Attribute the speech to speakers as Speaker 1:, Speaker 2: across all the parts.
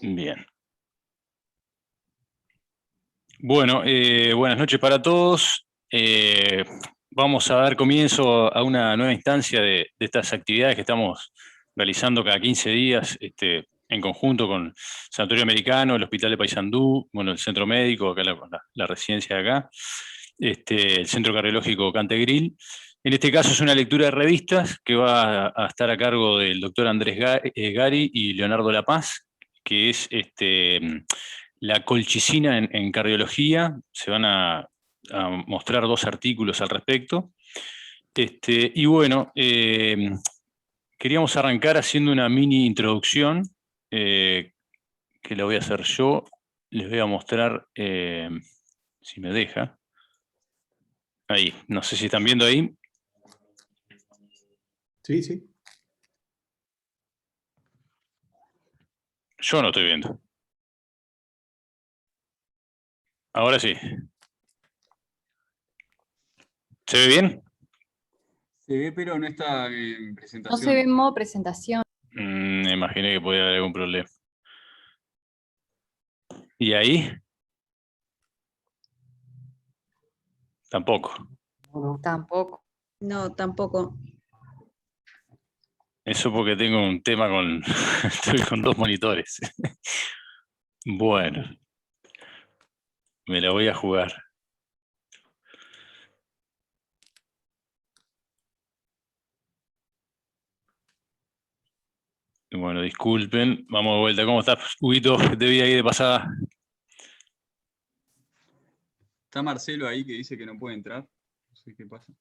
Speaker 1: Bien. Bueno, buenas noches para todos. Vamos a dar comienzo a una nueva instancia de estas actividades que estamos realizando cada 15 días en conjunto con Sanatorio Americano, el Hospital de Paysandú, bueno, el Centro Médico, acá la residencia de acá, el Centro Cardiológico Cantegril. En este caso es una lectura de revistas que va a estar a cargo del doctor Andrés Gari y Leonardo La Paz, que es la colchicina en cardiología. Se van a mostrar 2 artículos al respecto. Y bueno, queríamos arrancar haciendo una mini introducción, que la voy a hacer yo. Les voy a mostrar, si me deja. Ahí, no sé si están viendo ahí.
Speaker 2: Sí, sí.
Speaker 1: Yo no estoy viendo. Ahora sí. ¿Se ve bien?
Speaker 3: Se ve, pero no está en
Speaker 4: No
Speaker 3: presentación.
Speaker 4: se ve en modo presentación.
Speaker 1: Me imaginé que podía haber algún problema. ¿Y ahí? Tampoco.
Speaker 4: Tampoco.
Speaker 5: No, tampoco.
Speaker 1: Eso porque tengo un tema con... Estoy con 2 monitores. Bueno. Me la voy a jugar. Bueno, disculpen. Vamos de vuelta. ¿Cómo estás, Huguito? ¿Qué te vi ahí de pasada?
Speaker 3: Está Marcelo ahí que dice que no puede entrar. No sé qué pasa.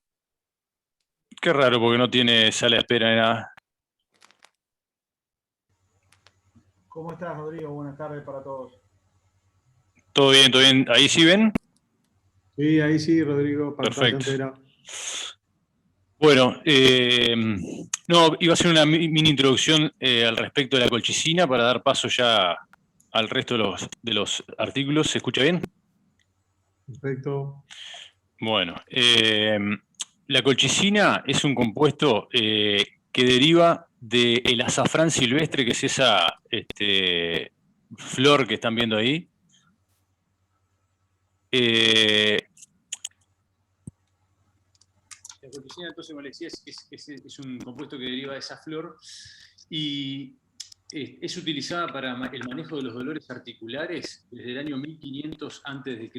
Speaker 1: Qué raro, porque no tiene sala de espera ni nada.
Speaker 2: ¿Cómo estás, Rodrigo? Buenas tardes para todos.
Speaker 1: ¿Todo bien? ¿Todo bien? ¿Ahí sí ven?
Speaker 2: Sí, ahí sí, Rodrigo, pantalla
Speaker 1: Perfecto.
Speaker 2: entera.
Speaker 1: Bueno, no, iba a hacer una mini introducción al respecto de la colchicina para dar paso ya al resto de los artículos. ¿Se escucha bien?
Speaker 2: Perfecto.
Speaker 1: Bueno, la colchicina es un compuesto que deriva del azafrán silvestre, que es esa flor que están viendo ahí. La colchicina, entonces, como les decía, es un compuesto que deriva de esa flor y es utilizada para el manejo de los dolores articulares desde el año 1500 a.C.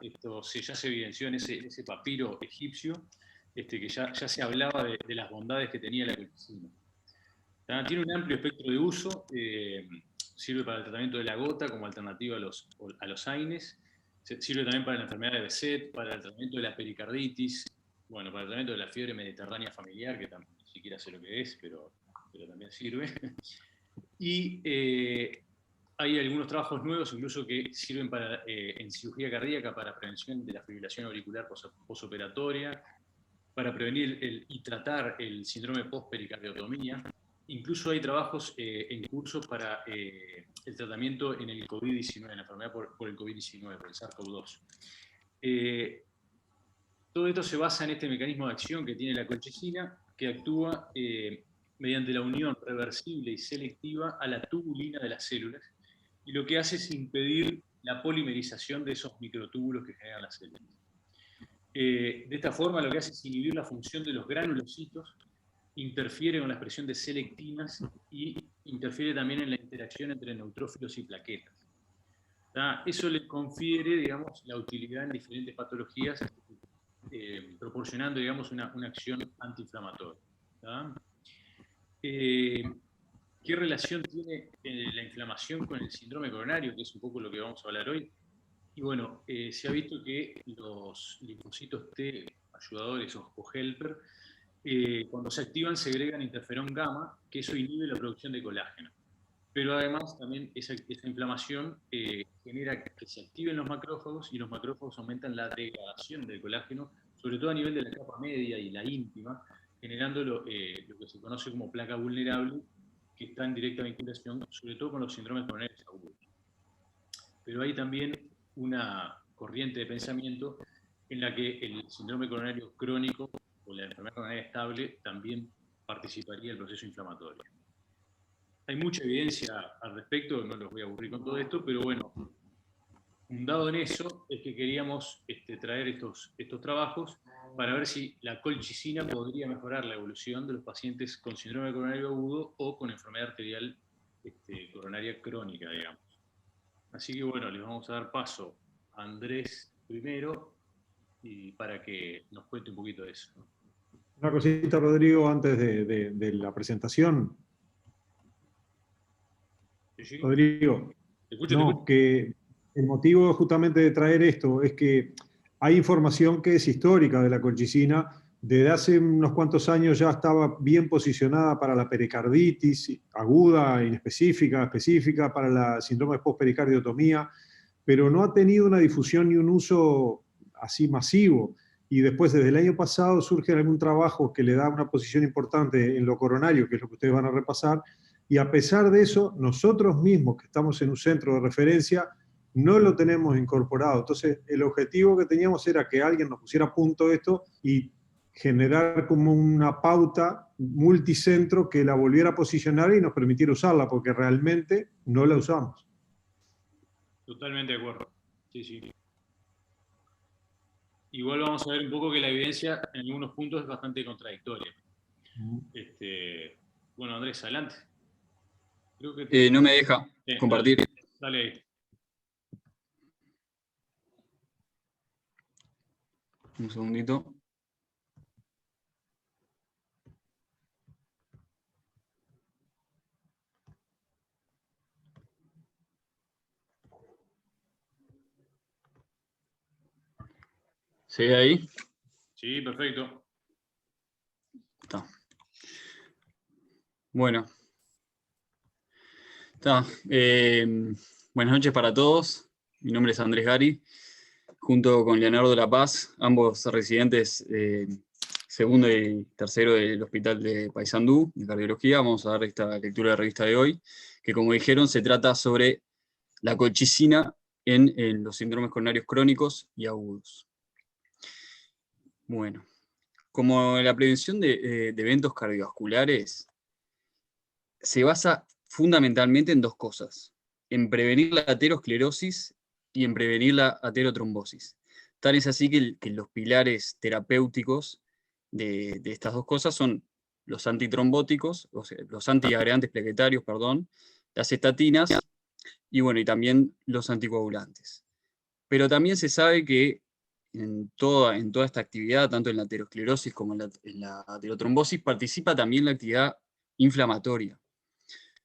Speaker 1: Esto ya se evidenció en ese papiro egipcio, que ya se hablaba de las bondades que tenía la colchicina. Tiene un amplio espectro de uso, sirve para el tratamiento de la gota como alternativa a los AINES, sirve también para la enfermedad de Behçet, para el tratamiento de la pericarditis, bueno, para el tratamiento de la fiebre mediterránea familiar, que tampoco ni siquiera sé lo que es, pero también sirve. Y hay algunos trabajos nuevos, incluso que sirven en cirugía cardíaca para prevención de la fibrilación auricular posoperatoria, para prevenir y tratar el síndrome post-pericardiotomía. Incluso hay trabajos en curso para el tratamiento en el COVID-19, en la enfermedad por el COVID-19, por el SARS-CoV-2. Todo esto se basa en este mecanismo de acción que tiene la colchicina, que actúa mediante la unión reversible y selectiva a la tubulina de las células, y lo que hace es impedir la polimerización de esos microtúbulos que generan las células. De esta forma, lo que hace es inhibir la función de los granulocitos, interfiere con la expresión de selectinas y interfiere también en la interacción entre neutrófilos y plaquetas. Eso le confiere, digamos, la utilidad en diferentes patologías, proporcionando, digamos, una acción antiinflamatoria. ¿Qué relación tiene la inflamación con el síndrome coronario? Que es un poco lo que vamos a hablar hoy. Y bueno, se ha visto que los linfocitos T ayudadores o helper, cuando se activan segregan interferón gamma, que eso inhibe la producción de colágeno. Pero además también esa inflamación genera que se activen los macrófagos, y los macrófagos aumentan la degradación del colágeno, sobre todo a nivel de la capa media y la íntima, generando lo que se conoce como placa vulnerable, que está en directa vinculación, sobre todo con los síndromes coronarios agudos. Pero hay también una corriente de pensamiento en la que el síndrome coronario crónico o la enfermedad coronaria estable también participaría del proceso inflamatorio. hay mucha evidencia al respecto, no los voy a aburrir con todo esto, pero bueno, fundado en eso es que queríamos traer estos trabajos para ver si la colchicina podría mejorar la evolución de los pacientes con síndrome coronario agudo o con enfermedad arterial coronaria crónica, digamos. Así que bueno, les vamos a dar paso a Andrés primero y para que nos cuente un poquito de eso.
Speaker 5: Una cosita, Rodrigo, antes de la presentación.
Speaker 1: ¿Sí?
Speaker 5: Rodrigo,
Speaker 1: ¿Te escucho?
Speaker 5: que el motivo justamente de traer esto es que hay información que es histórica de la colchicina. Desde hace unos cuantos años ya estaba bien posicionada para la pericarditis aguda, inespecífica, específica, para la síndrome de post-pericardiotomía, pero no ha tenido una difusión ni un uso así masivo. Y después, desde el año pasado, surge algún trabajo que le da una posición importante en lo coronario, que es lo que ustedes van a repasar, y a pesar de eso, nosotros mismos que estamos en un centro de referencia, no lo tenemos incorporado. Entonces, el objetivo que teníamos era que alguien nos pusiera a punto esto y generar como una pauta multicentro que la volviera a posicionar y nos permitiera usarla, porque realmente no la usamos.
Speaker 1: Totalmente de acuerdo. Sí, sí. Igual vamos a ver un poco que la evidencia en algunos puntos es bastante contradictoria. Bueno, Andrés, adelante. Creo que
Speaker 3: No me deja compartir.
Speaker 1: Dale ahí.
Speaker 3: Un segundito. ¿Se ve ahí?
Speaker 1: Sí, perfecto.
Speaker 3: Está. Bueno. Está. Buenas noches para todos. Mi nombre es Andrés Gari, junto con Leonardo de la Paz, ambos residentes segundo y tercero del Hospital de Paysandú, de Cardiología. Vamos a dar esta lectura de revista de hoy, que como dijeron, se trata sobre la colchicina en los síndromes coronarios crónicos y agudos. Bueno, como la prevención de eventos cardiovasculares se basa fundamentalmente en dos cosas: en prevenir la aterosclerosis y en prevenir la aterotrombosis. Tal es así que los pilares terapéuticos de estas dos cosas son los antitrombóticos, o sea, los antiagregantes plaquetarios, perdón, las estatinas y bueno, y también los anticoagulantes. Pero también se sabe que en toda esta actividad, tanto en la aterosclerosis como en la aterotrombosis, participa también la actividad inflamatoria.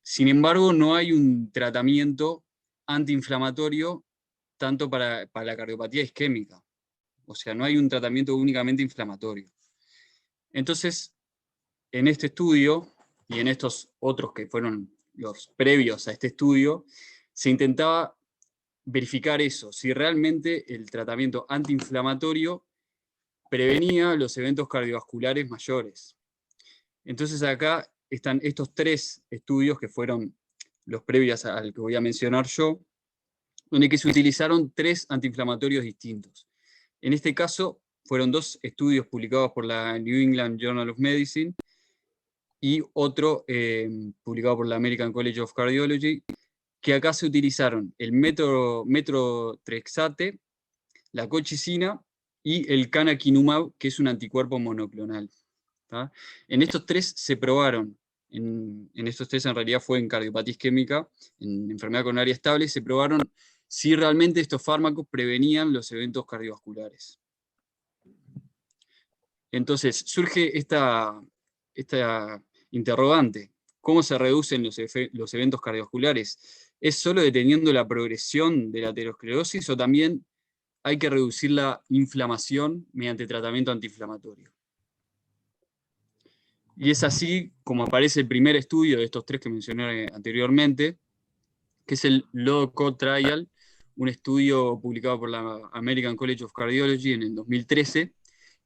Speaker 3: Sin embargo, no hay un tratamiento antiinflamatorio tanto para la cardiopatía isquémica. O sea, no hay un tratamiento únicamente inflamatorio. Entonces, en este estudio y en estos otros que fueron los previos a este estudio, se intentaba verificar eso, si realmente el tratamiento antiinflamatorio prevenía los eventos cardiovasculares mayores. Entonces acá están estos tres estudios que fueron los previos al que voy a mencionar yo, donde que se utilizaron tres antiinflamatorios distintos. En este caso fueron dos estudios publicados por la New England Journal of Medicine y otro publicado por la American College of Cardiology, que acá se utilizaron el metotrexate, la colchicina y el canakinumab, que es un anticuerpo monoclonal. ¿Tá? En estos tres se probaron, en estos tres en realidad fue en cardiopatía isquémica, en enfermedad coronaria estable, se probaron si realmente estos fármacos prevenían los eventos cardiovasculares. Entonces surge esta interrogante: ¿cómo se reducen los eventos cardiovasculares? ¿Es solo deteniendo la progresión de la aterosclerosis o también hay que reducir la inflamación mediante tratamiento antiinflamatorio? Y es así como aparece el primer estudio de estos tres que mencioné anteriormente, que es el LOCO Trial, un estudio publicado por la American College of Cardiology en el 2013,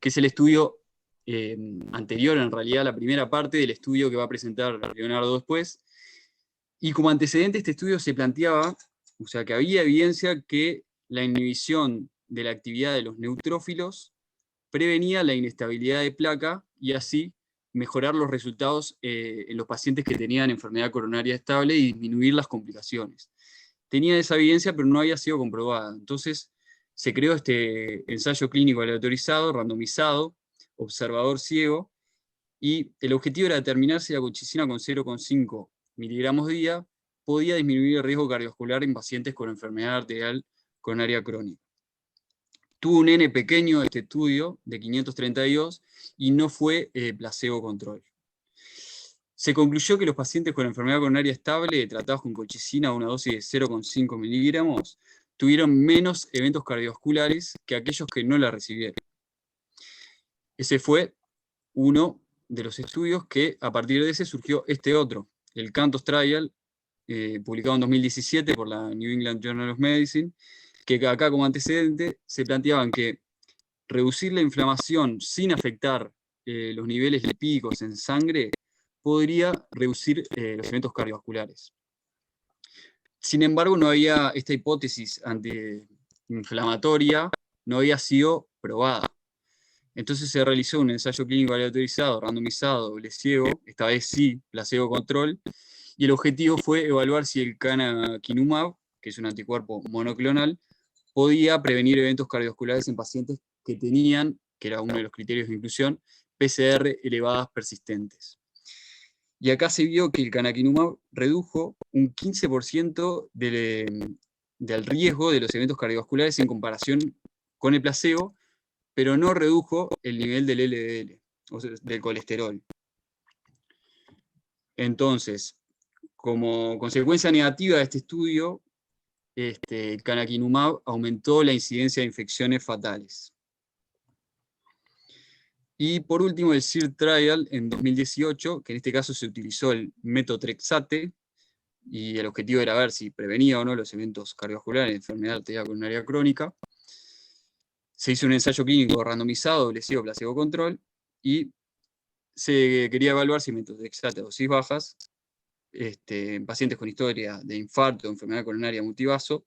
Speaker 3: que es el estudio anterior, en realidad, la primera parte del estudio que va a presentar Leonardo después. Y como antecedente, este estudio se planteaba, o sea, que había evidencia que la inhibición de la actividad de los neutrófilos prevenía la inestabilidad de placa y así mejorar los resultados en los pacientes que tenían enfermedad coronaria estable y disminuir las complicaciones. Tenía esa evidencia, pero no había sido comprobada. Entonces se creó este ensayo clínico aleatorizado, randomizado, observador ciego, y el objetivo era determinar si la colchicina con 0,5 miligramos día podía disminuir el riesgo cardiovascular en pacientes con enfermedad arterial coronaria crónica. Tuvo un N pequeño este estudio, de 532, y no fue placebo control. Se concluyó que los pacientes con enfermedad coronaria estable, tratados con colchicina a una dosis de 0,5 miligramos, tuvieron menos eventos cardiovasculares que aquellos que no la recibieron. Ese fue uno de los estudios que, a partir de ese, surgió este otro, el CANTOS Trial, publicado en 2017 por la New England Journal of Medicine, que acá como antecedente se planteaban que reducir la inflamación sin afectar los niveles lipídicos en sangre podría reducir los eventos cardiovasculares. Sin embargo, no había esta hipótesis antiinflamatoria, no había sido probada. Entonces se realizó un ensayo clínico aleatorizado, randomizado, doble ciego, esta vez sí, placebo control, y el objetivo fue evaluar si el canakinumab, que es un anticuerpo monoclonal, podía prevenir eventos cardiovasculares en pacientes que tenían, que era uno de los criterios de inclusión, PCR elevadas persistentes. Y acá se vio que el canakinumab redujo un 15% del riesgo de los eventos cardiovasculares en comparación con el placebo, pero no redujo el nivel del LDL, o sea, del colesterol. Entonces, como consecuencia negativa de este estudio, el canakinumab aumentó la incidencia de infecciones fatales. Y por último, el CIRT Trial en 2018, que en este caso se utilizó el metotrexate, y el objetivo era ver si prevenía o no los eventos cardiovasculares de enfermedad arterial coronaria crónica. Se hizo un ensayo clínico randomizado, doble ciego, placebo control, y se quería evaluar si metotrexate a dosis bajas, en pacientes con historia de infarto o enfermedad coronaria multivaso,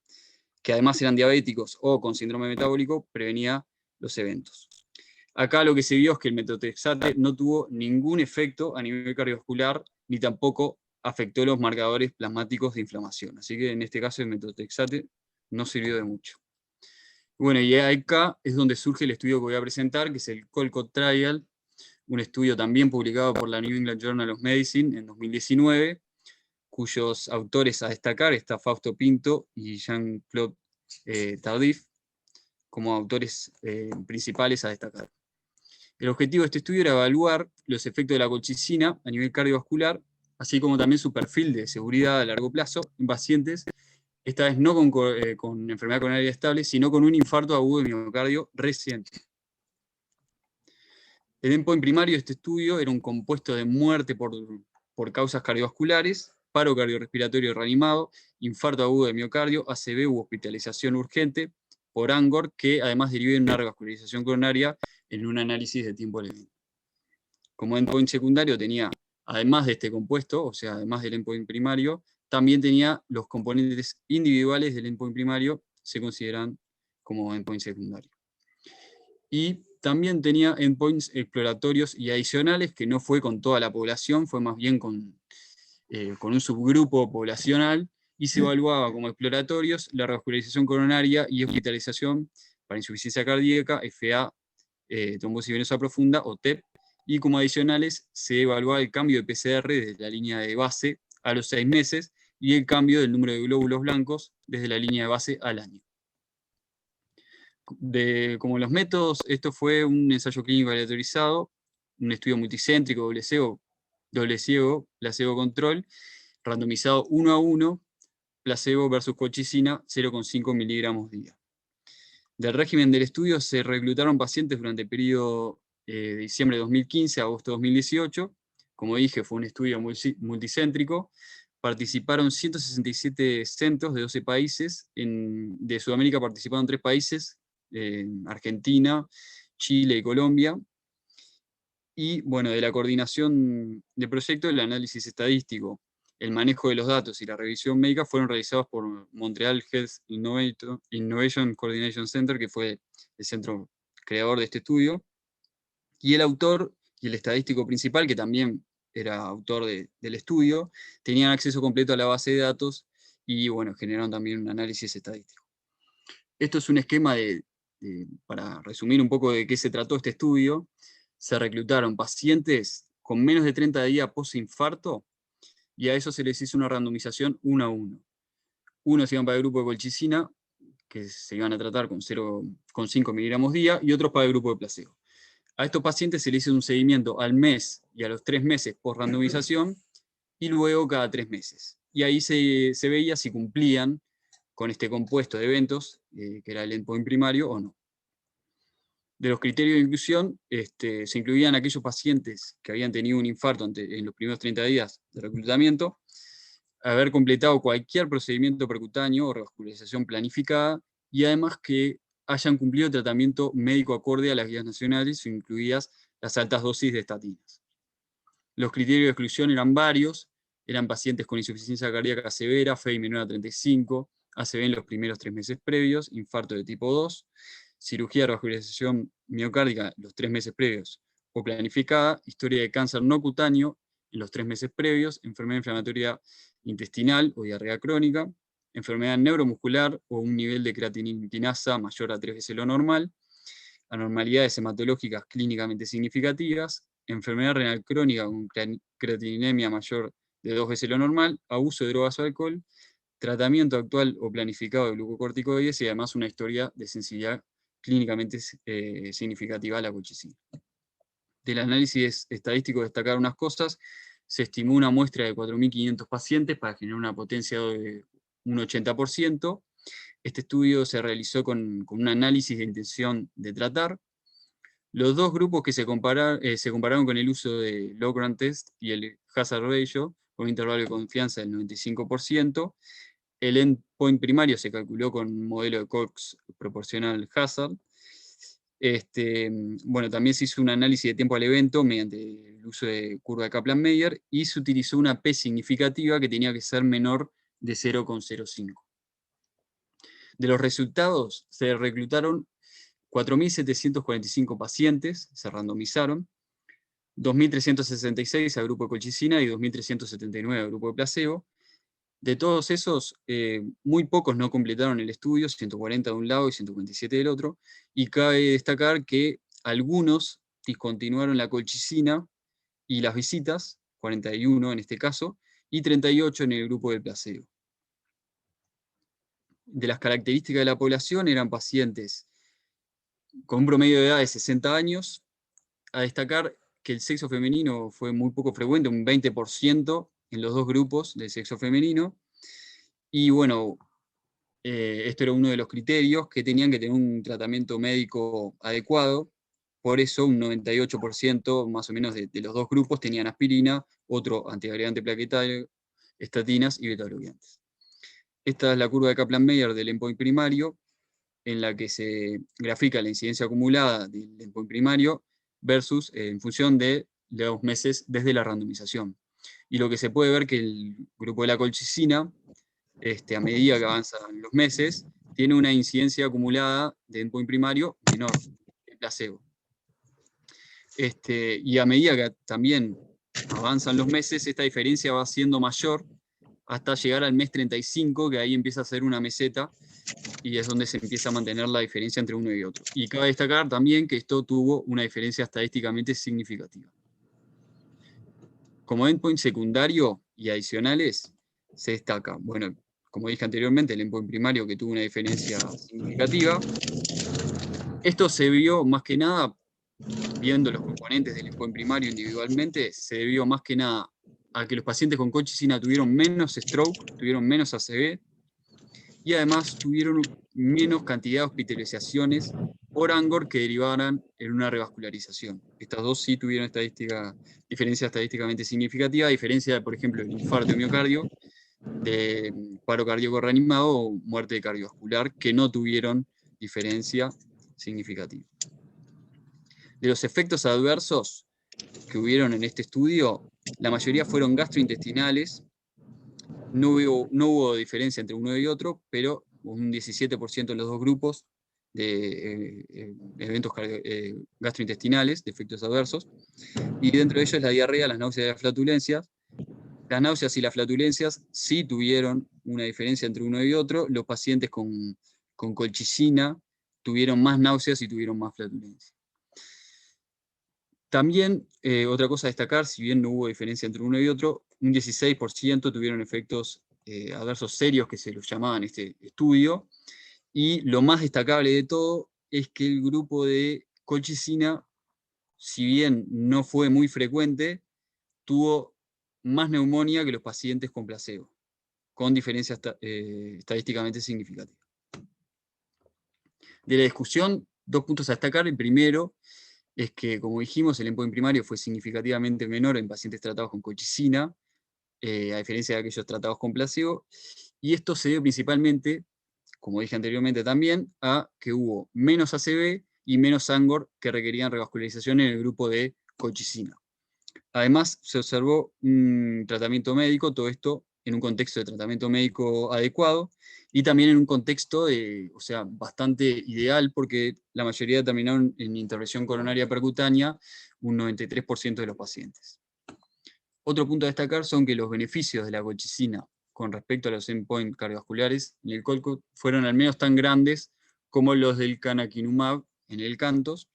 Speaker 3: que además eran diabéticos o con síndrome metabólico, prevenía los eventos. Acá lo que se vio es que el metotrexate no tuvo ningún efecto a nivel cardiovascular, ni tampoco afectó los marcadores plasmáticos de inflamación. Así que en este caso el metotrexate no sirvió de mucho. Bueno, y acá es donde surge el estudio que voy a presentar, que es el COLCOT Trial, un estudio también publicado por la New England Journal of Medicine en 2019, cuyos autores a destacar está Fausto Pinto y Jean-Claude Tardif, como autores principales a destacar. El objetivo de este estudio era evaluar los efectos de la colchicina a nivel cardiovascular, así como también su perfil de seguridad a largo plazo en pacientes, esta vez no con enfermedad coronaria estable, sino con un infarto agudo de miocardio reciente. El endpoint primario de este estudio era un compuesto de muerte por causas cardiovasculares, paro cardiorrespiratorio reanimado, infarto agudo de miocardio, ACV u hospitalización urgente por ANGOR, que además deriva en una revascularización coronaria en un análisis de tiempo al evento. Como endpoint secundario tenía, además de este compuesto, o sea, además del endpoint primario, también tenía los componentes individuales del endpoint primario, se consideran como endpoint secundario. Y también tenía endpoints exploratorios y adicionales, que no fue con toda la población, fue más bien con un subgrupo poblacional, y se evaluaba como exploratorios la revascularización coronaria y hospitalización para insuficiencia cardíaca, FA, trombosis venosa profunda, o TEP, y como adicionales se evaluaba el cambio de PCR desde la línea de base a los 6 meses, y el cambio del número de glóbulos blancos desde la línea de base al año. Como los métodos, esto fue un ensayo clínico aleatorizado, un estudio multicéntrico, doble ciego, placebo control, randomizado 1 a 1, placebo versus colchicina, 0,5 miligramos día. Del régimen del estudio se reclutaron pacientes durante el periodo de diciembre de 2015 a agosto de 2018. Como dije, fue un estudio multicéntrico. Participaron 167 centros de 12 países. De Sudamérica participaron 3 países, Argentina, Chile y Colombia. Y bueno, de la coordinación del proyecto, el análisis estadístico, el manejo de los datos y la revisión médica fueron realizados por Montreal Health Innovation Coordination Center, que fue el centro creador de este estudio. Y el autor y el estadístico principal, que también era autor del estudio, tenían acceso completo a la base de datos y bueno, generaron también un análisis estadístico. Esto es un esquema para resumir un poco de qué se trató este estudio. Se reclutaron pacientes con menos de 30 días post-infarto y a eso se les hizo una randomización 1 a 1. Unos iban para el grupo de colchicina, que se iban a tratar con 0,5 miligramos día, y otros para el grupo de placebo. A estos pacientes se les hizo un seguimiento al mes y a los 3 meses post-randomización, y luego cada 3 meses. Y ahí se veía si cumplían con este compuesto de eventos, que era el endpoint primario o no. De los criterios de inclusión, se incluían aquellos pacientes que habían tenido un infarto en los primeros 30 días de reclutamiento, haber completado cualquier procedimiento percutáneo o revascularización planificada, y además que hayan cumplido el tratamiento médico acorde a las guías nacionales, incluidas las altas dosis de estatinas. Los criterios de exclusión eran varios, eran pacientes con insuficiencia cardíaca severa, FEI menor a 35, ACV en los primeros 3 meses previos, infarto de tipo 2, cirugía de revascularización miocárdica los 3 meses previos o planificada, historia de cáncer no cutáneo en los 3 meses previos, enfermedad inflamatoria intestinal o diarrea crónica, enfermedad neuromuscular o un nivel de creatinina mayor a 3 veces lo normal, anormalidades hematológicas clínicamente significativas, enfermedad renal crónica con creatininemia mayor de 2 veces lo normal, abuso de drogas o alcohol, tratamiento actual o planificado de glucocorticoides y además una historia de sensibilidad clínicamente significativa a la colchicina. Del análisis estadístico destacar unas cosas: se estimó una muestra de 4.500 pacientes para generar una potencia de un 80%. Este estudio se realizó con un análisis de intención de tratar. Los dos grupos que se compararon con el uso de Log-Rank Test y el Hazard Ratio, con un intervalo de confianza del 95%. El endpoint primario se calculó con un modelo de Cox proporcional Hazard. Bueno, también se hizo un análisis de tiempo al evento mediante el uso de curva de Kaplan-Meier y se utilizó una P significativa que tenía que ser menor de 0,05. De los resultados, se reclutaron 4.745 pacientes, se randomizaron, 2.366 al grupo de colchicina y 2.379 al grupo de placebo. De todos esos, muy pocos no completaron el estudio, 140 de un lado y 147 del otro, y cabe destacar que algunos discontinuaron la colchicina y las visitas, 41 en este caso, y 38 en el grupo del placebo. De las características de la población, eran pacientes con un promedio de edad de 60 años, a destacar que el sexo femenino fue muy poco frecuente, un 20% en los dos grupos del sexo femenino. Y bueno, esto era uno de los criterios, que tenían que tener un tratamiento médico adecuado. Por eso un 98% más o menos de los dos grupos tenían aspirina, otro antiagregante plaquetario, estatinas y beta-bloqueantes. Esta es la curva de Kaplan-Meier del endpoint primario, en la que se grafica la incidencia acumulada del endpoint primario versus en función de los meses desde la randomización. Y lo que se puede ver que el grupo de la colchicina, a medida que avanzan los meses, tiene una incidencia acumulada de endpoint primario menor que el placebo. Y a medida que también avanzan los meses, esta diferencia va siendo mayor hasta llegar al mes 35, que ahí empieza a ser una meseta, y es donde se empieza a mantener la diferencia entre uno y otro. Y cabe destacar también que esto tuvo una diferencia estadísticamente significativa. Como endpoint secundario y adicionales, se destaca, bueno, como dije anteriormente, el endpoint primario, que tuvo una diferencia significativa. Esto se vio más que nada, viendo los componentes del endpoint primario individualmente, se debió más que nada a que los pacientes con colchicina tuvieron menos stroke, tuvieron menos ACV, y además tuvieron menos cantidad de hospitalizaciones por ANGOR que derivaran en una revascularización. Estas dos sí tuvieron diferencia estadísticamente significativa, a diferencia de, por ejemplo, el infarto de miocardio, de paro cardíaco reanimado o muerte cardiovascular, que no tuvieron diferencia significativa. De los efectos adversos que hubieron en este estudio, la mayoría fueron gastrointestinales. No hubo diferencia entre uno y otro, pero un 17% en los dos grupos de eventos gastrointestinales, de efectos adversos, y dentro de ellos la diarrea, las náuseas y las flatulencias. Las náuseas y las flatulencias sí tuvieron una diferencia entre uno y otro. Los pacientes con colchicina tuvieron más náuseas y tuvieron más flatulencias. También, otra cosa a destacar, si bien no hubo diferencia entre uno y otro, un 16% tuvieron efectos adversos serios, que se los llamaba en este estudio, y lo más destacable de todo es que el grupo de colchicina, si bien no fue muy frecuente, tuvo más neumonía que los pacientes con placebo, con diferencia estadísticamente significativa. De la discusión, 2 puntos a destacar. El primero es que, como dijimos, el endpoint primario fue significativamente menor en pacientes tratados con colchicina, a diferencia de aquellos tratados con placebo, y esto se dio principalmente, como dije anteriormente también, a que hubo menos ACV y menos ANGOR que requerían revascularización en el grupo de colchicina. Además, se observó un tratamiento médico, todo esto en un contexto de tratamiento médico adecuado, y también en un contexto bastante ideal, porque la mayoría terminaron en intervención coronaria percutánea, un 93% de los pacientes. Otro punto a destacar son que los beneficios de la colchicina con respecto a los endpoints cardiovasculares en el COLCOT fueron al menos tan grandes como los del canakinumab en el CANTOS.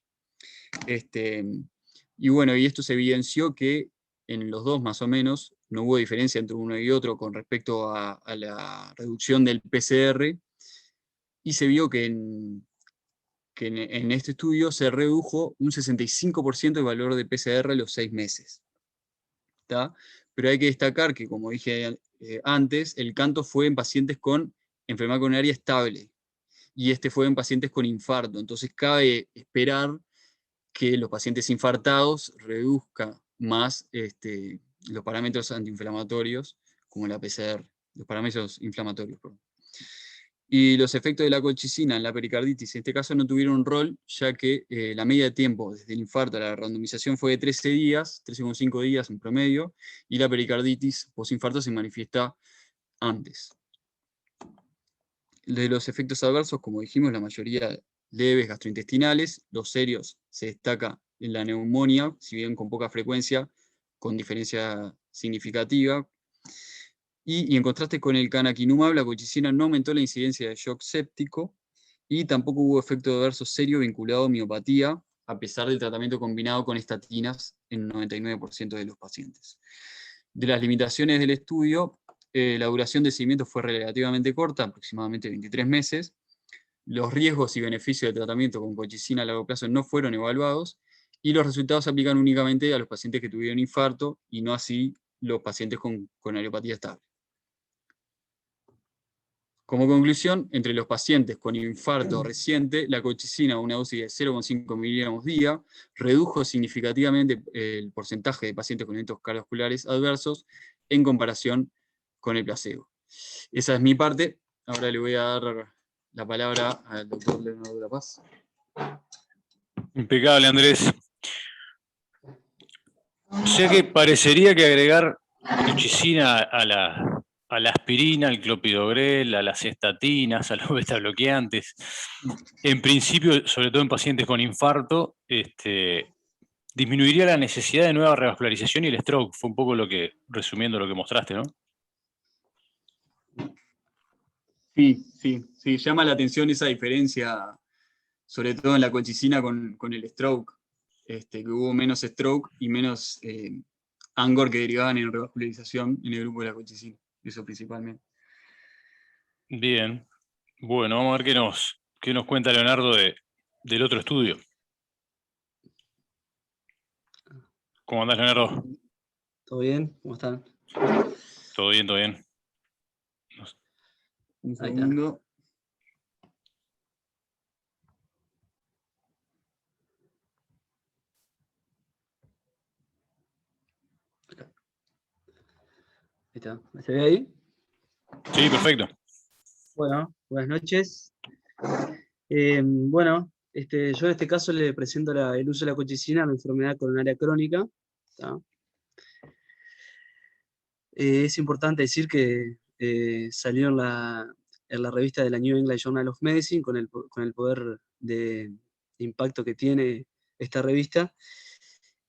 Speaker 3: Y bueno, y esto se evidenció que en los dos más o menos no hubo diferencia entre uno y otro con respecto a la reducción del PCR, y se vio que en este estudio se redujo un 65% el valor de PCR a los 6 meses. ¿Tá? Pero hay que destacar que, como dije antes, el canto fue en pacientes con enfermedad coronaria estable, y este fue en pacientes con infarto. Entonces cabe esperar que los pacientes infartados reduzcan más los parámetros antiinflamatorios, como la PCR, los parámetros inflamatorios. Perdón. Y los efectos de la colchicina en la pericarditis, en este caso, no tuvieron un rol, ya que la media de tiempo desde el infarto a la randomización fue de 13 días, 13,5 días en promedio, y la pericarditis posinfarto se manifiesta antes. De los efectos adversos, como dijimos, la mayoría leves gastrointestinales, los serios se destaca en la neumonía, si bien con poca frecuencia, con diferencia significativa. Y en contraste con el canakinumab, la colchicina no aumentó la incidencia de shock séptico, y tampoco hubo efecto adverso serio vinculado a miopatía, a pesar del tratamiento combinado con estatinas en 99% de los pacientes. De las limitaciones del estudio, la duración de seguimiento fue relativamente corta, aproximadamente 23 meses. Los riesgos y beneficios del tratamiento con colchicina a largo plazo no fueron evaluados, y los resultados se aplican únicamente a los pacientes que tuvieron infarto, y no así los pacientes con coronariopatía estable. Como conclusión, entre los pacientes con infarto reciente, la colchicina a una dosis de 0,5 miligramos día redujo significativamente el porcentaje de pacientes con eventos cardiovasculares adversos en comparación con el placebo. Esa es mi parte. Ahora le voy a dar la palabra al doctor Leonardo de la Paz.
Speaker 6: Impecable, Andrés. O sea que parecería que agregar colchicina a la aspirina, al clopidogrel, a las estatinas, a los betabloqueantes, en principio, sobre todo en pacientes con infarto, disminuiría la necesidad de nueva revascularización y el stroke. Fue un poco resumiendo lo que mostraste, ¿no?
Speaker 3: Sí, llama la atención esa diferencia, sobre todo en la colchicina con el stroke, que hubo menos stroke y menos ANGOR que derivaban en revascularización en el grupo de la colchicina, eso principalmente.
Speaker 6: Bien, bueno, vamos a ver qué nos cuenta Leonardo del otro estudio. ¿Cómo andás, Leonardo?
Speaker 7: ¿Todo bien? ¿Cómo están?
Speaker 6: Todo bien, todo bien.
Speaker 3: Un segundo.
Speaker 7: Ahí está. ¿Se ve ahí?
Speaker 6: Sí, perfecto.
Speaker 7: Bueno, buenas noches. Bueno, yo en este caso le presento el uso de la colchicina a la enfermedad coronaria crónica. ¿Tá? Es importante decir que salieron en la revista de la New England Journal of Medicine, con el poder de impacto que tiene esta revista.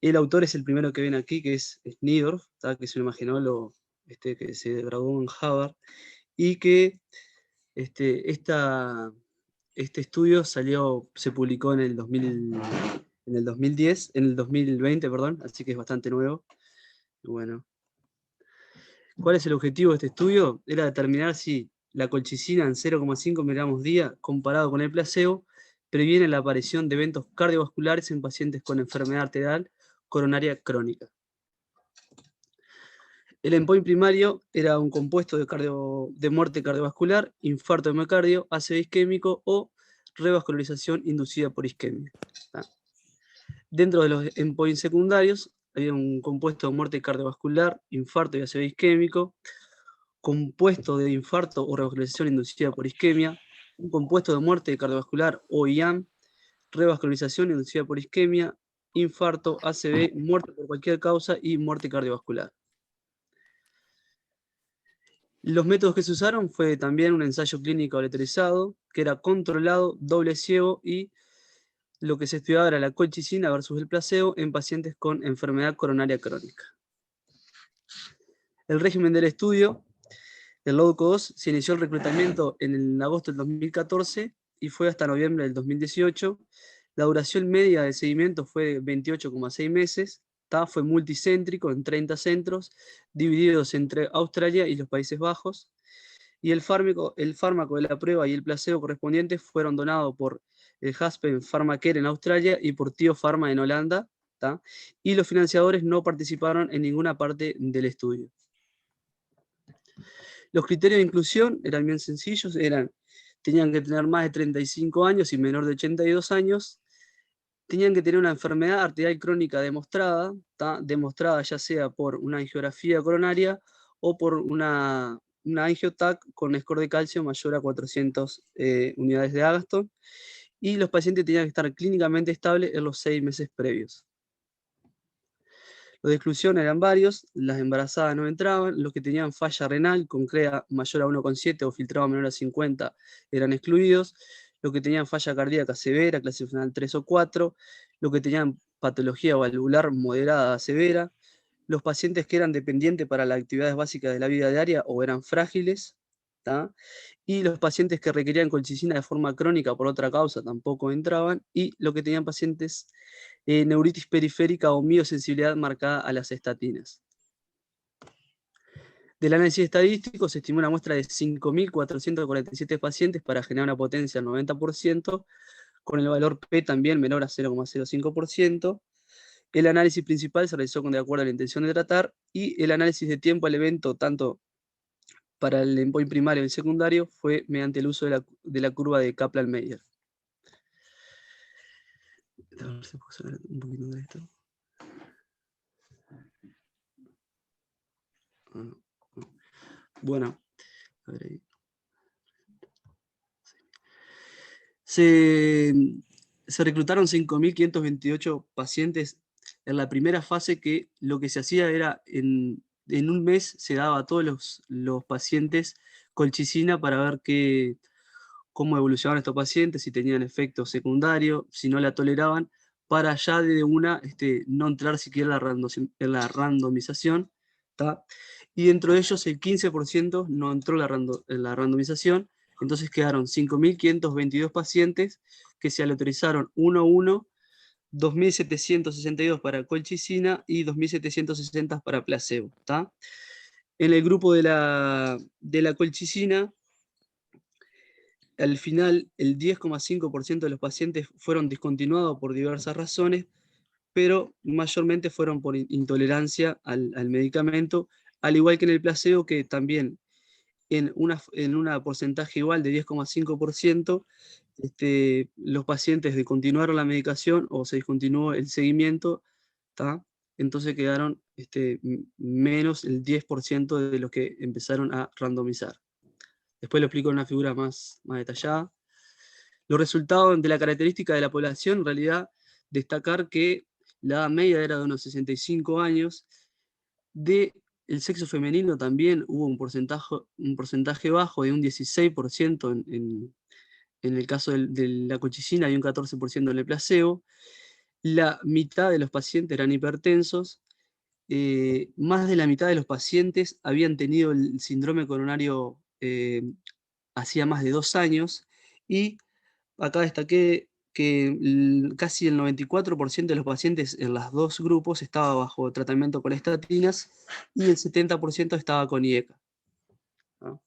Speaker 7: El autor es el primero que ven aquí, que es Sneedorf, que es un imagenólogo que se graduó en Harvard, y que este estudio se publicó en el 2020, perdón, así que es bastante nuevo. Bueno, ¿cuál es el objetivo de este estudio? Era determinar si la colchicina en 0,5 miligramos día, comparado con el placebo, previene la aparición de eventos cardiovasculares en pacientes con enfermedad arterial coronaria crónica. El endpoint primario era un compuesto de muerte cardiovascular, infarto de miocardio, ácido isquémico o revascularización inducida por isquemia. Dentro de los endpoints secundarios había un compuesto de muerte cardiovascular, infarto y ácido isquémico, compuesto de infarto o revascularización inducida por isquemia, un compuesto de muerte cardiovascular o IAM, revascularización inducida por isquemia, infarto, ACV, muerte por cualquier causa y muerte cardiovascular. Los métodos que se usaron fue también un ensayo clínico aleatorizado, que era controlado, doble ciego, y lo que se estudiaba era la colchicina versus el placebo en pacientes con enfermedad coronaria crónica. El régimen del estudio, el LODCO-2, se inició el reclutamiento en agosto del 2014 y fue hasta noviembre del 2018. La duración media de seguimiento fue 28,6 meses. Fue multicéntrico en 30 centros, divididos entre Australia y los Países Bajos. Y el fármaco de la prueba y el placebo correspondientes fueron donados por el Haspen Pharmacare en Australia y por Tio Pharma en Holanda. Y los financiadores no participaron en ninguna parte del estudio. Los criterios de inclusión eran bien sencillos, tenían que tener más de 35 años y menor de 82 años, tenían que tener una enfermedad arterial crónica demostrada, demostrada ya sea por una angiografía coronaria o por una angiotac con score de calcio mayor a 400 unidades de Agatston, y los pacientes tenían que estar clínicamente estables en los 6 meses previos. Los de exclusión eran varios, las embarazadas no entraban, los que tenían falla renal con CREA mayor a 1,7 o filtrado menor a 50 eran excluidos, los que tenían falla cardíaca severa, clase funcional 3 o 4, los que tenían patología valvular moderada a severa, los pacientes que eran dependientes para las actividades básicas de la vida diaria o eran frágiles, y los pacientes que requerían colchicina de forma crónica por otra causa tampoco entraban, y los que tenían pacientes neuritis periférica o miosensibilidad marcada a las estatinas. Del análisis estadístico se estimó una muestra de 5.447 pacientes para generar una potencia del 90%, con el valor P también menor a 0,05%. El análisis principal se realizó de acuerdo a la intención de tratar, y el análisis de tiempo al evento, tanto para el endpoint primario y el secundario, fue mediante el uso de la curva de Kaplan-Meier. A ver si puedo sacar un poquito de esto. Bueno, a ver ahí. Se reclutaron 5.528 pacientes en la primera fase, que lo que se hacía era en un mes se daba a todos los pacientes colchicina para ver cómo evolucionaban estos pacientes, si tenían efecto secundario, si no la toleraban, para ya de una no entrar siquiera en la randomización. Y dentro de ellos el 15% no entró en la randomización, entonces quedaron 5.522 pacientes que se aleatorizaron 1 a 1, 2.762 para colchicina y 2.760 para placebo. En el grupo de la colchicina, al final el 10,5% de los pacientes fueron discontinuados por diversas razones, pero mayormente fueron por intolerancia al medicamento, al igual que en el placebo, que también en una porcentaje igual de 10,5%, los pacientes discontinuaron la medicación o se discontinuó el seguimiento, entonces quedaron menos el 10% de los que empezaron a randomizar. Después lo explico en una figura más detallada. Los resultados de la característica de la población, en realidad, destacar que la edad media era de unos 65 años, de el sexo femenino también hubo un porcentaje bajo de un 16% en el caso de la colchicina y un 14% en el placebo. La mitad de los pacientes eran hipertensos. Más de la mitad de los pacientes habían tenido el síndrome coronario hacía más de 2 años, y acá destaqué que casi el 94% de los pacientes en los dos grupos estaba bajo tratamiento con estatinas y el 70% estaba con IECA. ¿No?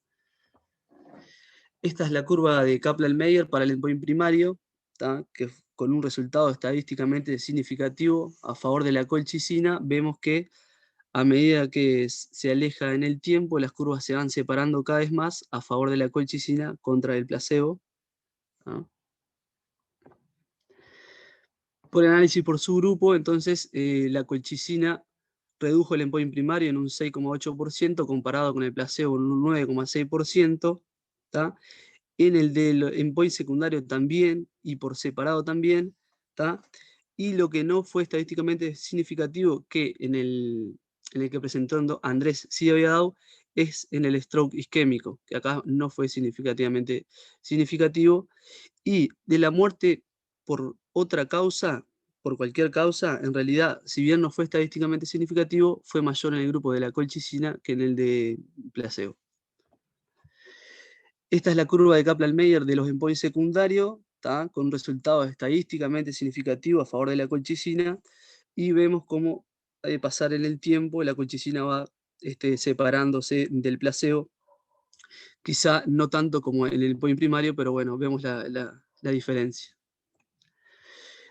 Speaker 7: Esta es la curva de Kaplan-Meier para el endpoint primario, ¿tá? Que con un resultado estadísticamente significativo a favor de la colchicina. Vemos que a medida que se aleja en el tiempo, las curvas se van separando cada vez más a favor de la colchicina contra el placebo. ¿No? Por análisis por subgrupo, entonces la colchicina redujo el endpoint primario en un 6,8% comparado con el placebo en un 9,6%. En el del endpoint secundario también, y por separado también. Y lo que no fue estadísticamente significativo, que en el que presentó Andrés sí había dado, es en el stroke isquémico, que acá no fue significativamente significativo. Y de la muerte por otra causa, por cualquier causa, en realidad, si bien no fue estadísticamente significativo, fue mayor en el grupo de la colchicina que en el de placebo. Esta es la curva de Kaplan-Meier de los endpoints secundarios, con un resultado estadísticamente significativo a favor de la colchicina, y vemos cómo al pasar en el tiempo la colchicina va separándose del placebo, quizá no tanto como en el endpoint primario, pero bueno, vemos la diferencia.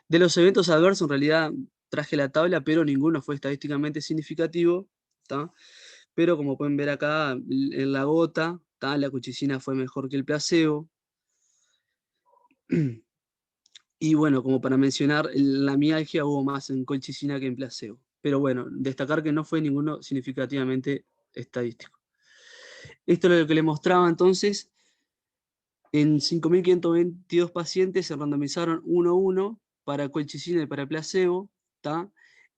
Speaker 7: De los eventos adversos, en realidad traje la tabla, pero ninguno fue estadísticamente significativo, pero como pueden ver acá en la gota, la colchicina fue mejor que el placebo. Y bueno, como para mencionar, la mialgia hubo más en colchicina que en placebo. Pero bueno, destacar que no fue ninguno significativamente estadístico. Esto es lo que le mostraba entonces. En 5.522 pacientes se randomizaron 1-1 para colchicina y para placebo,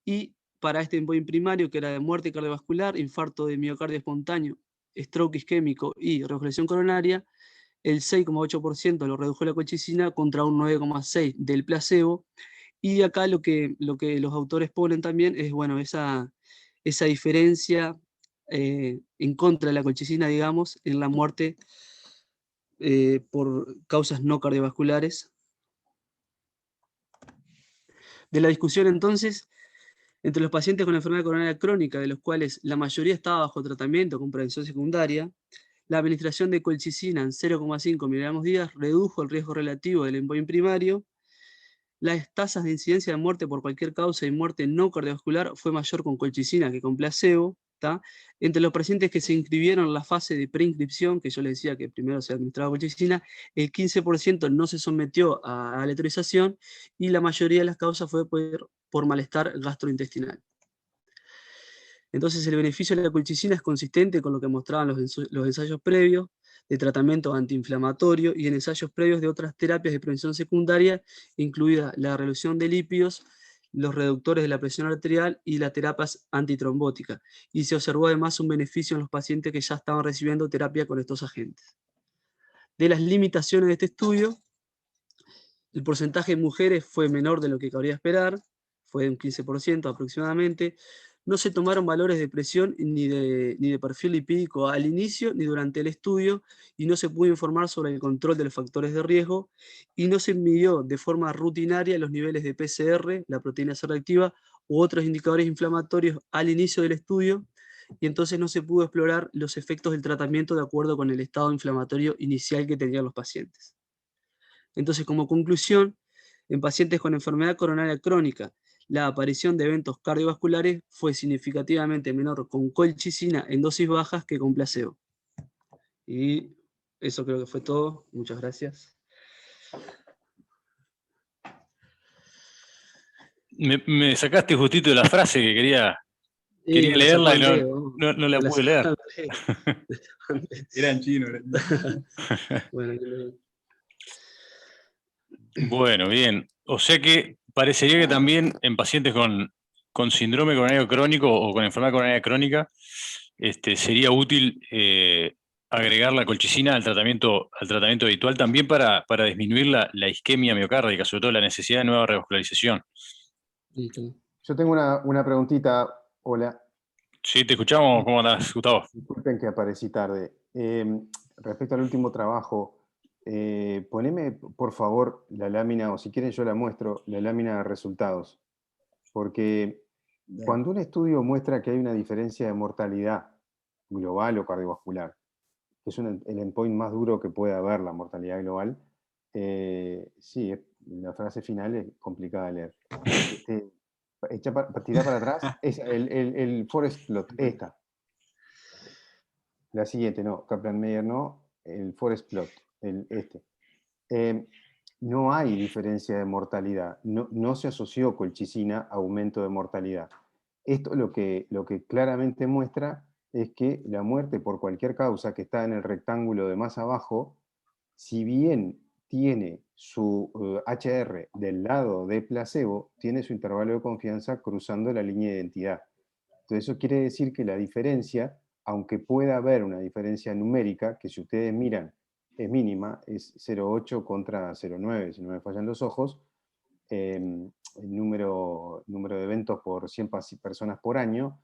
Speaker 7: y para este endpoint primario, que era de muerte cardiovascular, infarto de miocardio espontáneo, stroke isquémico y reoclusión coronaria, el 6,8% lo redujo la colchicina contra un 9,6% del placebo. Y acá lo que los autores ponen también es, bueno, esa diferencia en contra de la colchicina, digamos, en la muerte por causas no cardiovasculares. De la discusión entonces, entre los pacientes con enfermedad coronaria crónica, de los cuales la mayoría estaba bajo tratamiento con prevención secundaria, la administración de colchicina en 0,5 mg día redujo el riesgo relativo del endpoint primario. Las tasas de incidencia de muerte por cualquier causa y muerte no cardiovascular fue mayor con colchicina que con placebo. Entre los pacientes que se inscribieron en la fase de preinscripción, que yo les decía que primero se administraba colchicina, el 15% no se sometió a aleatorización, y la mayoría de las causas fue por malestar gastrointestinal. Entonces el beneficio de la colchicina es consistente con lo que mostraban los ensayos previos de tratamiento antiinflamatorio y en ensayos previos de otras terapias de prevención secundaria, incluida la reducción de lípidos, los reductores de la presión arterial y las terapias antitrombóticas. Y se observó además un beneficio en los pacientes que ya estaban recibiendo terapia con estos agentes. De las limitaciones de este estudio, el porcentaje de mujeres fue menor de lo que cabría esperar, fue de un 15% aproximadamente. No se tomaron valores de presión ni de perfil lipídico al inicio ni durante el estudio, y no se pudo informar sobre el control de los factores de riesgo, y no se midió de forma rutinaria los niveles de PCR, la proteína C reactiva, u otros indicadores inflamatorios al inicio del estudio, y entonces no se pudo explorar los efectos del tratamiento de acuerdo con el estado inflamatorio inicial que tenían los pacientes. Entonces, como conclusión, en pacientes con enfermedad coronaria crónica, la aparición de eventos cardiovasculares fue significativamente menor con colchicina en dosis bajas que con placebo. Y eso creo que fue todo. Muchas gracias.
Speaker 6: Me sacaste justito de la frase que quería leerla y no la pude leer.
Speaker 3: Era en chino.
Speaker 6: Bueno, bien. O sea que parecería que también en pacientes con síndrome coronario crónico o con enfermedad coronaria crónica sería útil agregar la colchicina al tratamiento habitual también para disminuir la isquemia miocárdica, sobre todo la necesidad de nueva revascularización.
Speaker 7: Listo.
Speaker 8: Yo tengo una preguntita. Hola,
Speaker 6: Sí, te escuchamos. ¿Cómo andás, Gustavo?
Speaker 8: disculpen que aparecí tarde. Respecto al último trabajo, poneme por favor la lámina, o si quieren yo la muestro, la lámina de resultados. Porque cuando un estudio muestra que hay una diferencia de mortalidad global o cardiovascular, que es el endpoint más duro que puede haber, la mortalidad global, sí, la frase final es complicada de leer. Tirá para atrás, es el forest plot, esta. La siguiente, no, Kaplan-Meier no, el forest plot, este. No hay diferencia de mortalidad, no se asoció colchicina a aumento de mortalidad. Esto lo que claramente muestra es que la muerte por cualquier causa que está en el rectángulo de más abajo, si bien tiene su HR del lado de placebo, tiene su intervalo de confianza cruzando la línea de identidad. Entonces eso quiere decir que la diferencia, aunque pueda haber una diferencia numérica, que si ustedes miran es mínima, es 0,8 contra 0,9, si no me fallan los ojos, el número de eventos por 100 personas por año,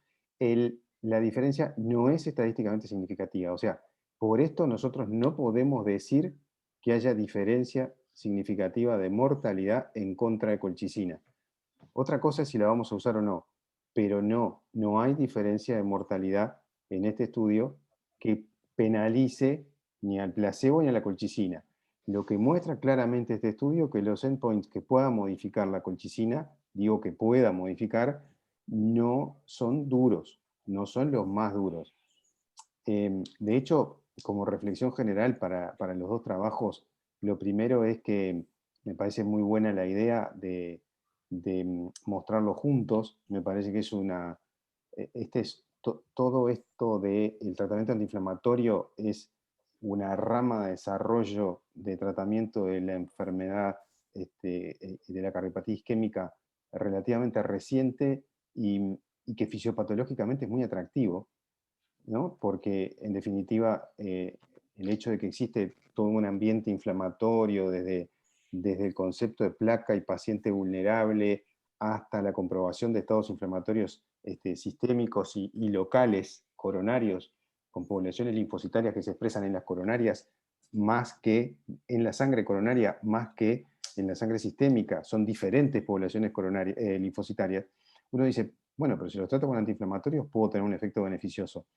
Speaker 8: la diferencia no es estadísticamente significativa. O sea, por esto nosotros no podemos decir que haya diferencia significativa de mortalidad en contra de colchicina. Otra cosa es si la vamos a usar o no, pero no hay diferencia de mortalidad en este estudio que penalice ni al placebo ni a la colchicina. Lo que muestra claramente este estudio que los endpoints que pueda modificar la colchicina, digo que pueda modificar, no son duros, no son los más duros. De hecho, como reflexión general para los dos trabajos, lo primero es que me parece muy buena la idea de mostrarlo juntos. Me parece que es todo esto del tratamiento antiinflamatorio es una rama de desarrollo de tratamiento de la enfermedad de la cardiopatía isquémica relativamente reciente y que fisiopatológicamente es muy atractivo, ¿no? Porque en definitiva el hecho de que existe todo un ambiente inflamatorio desde el concepto de placa y paciente vulnerable hasta la comprobación de estados inflamatorios sistémicos y locales coronarios, con poblaciones linfocitarias que se expresan en las coronarias más que en la sangre coronaria, más que en la sangre sistémica, son diferentes poblaciones linfocitarias, uno dice, bueno, pero si los trato con antiinflamatorios puedo tener un efecto beneficioso.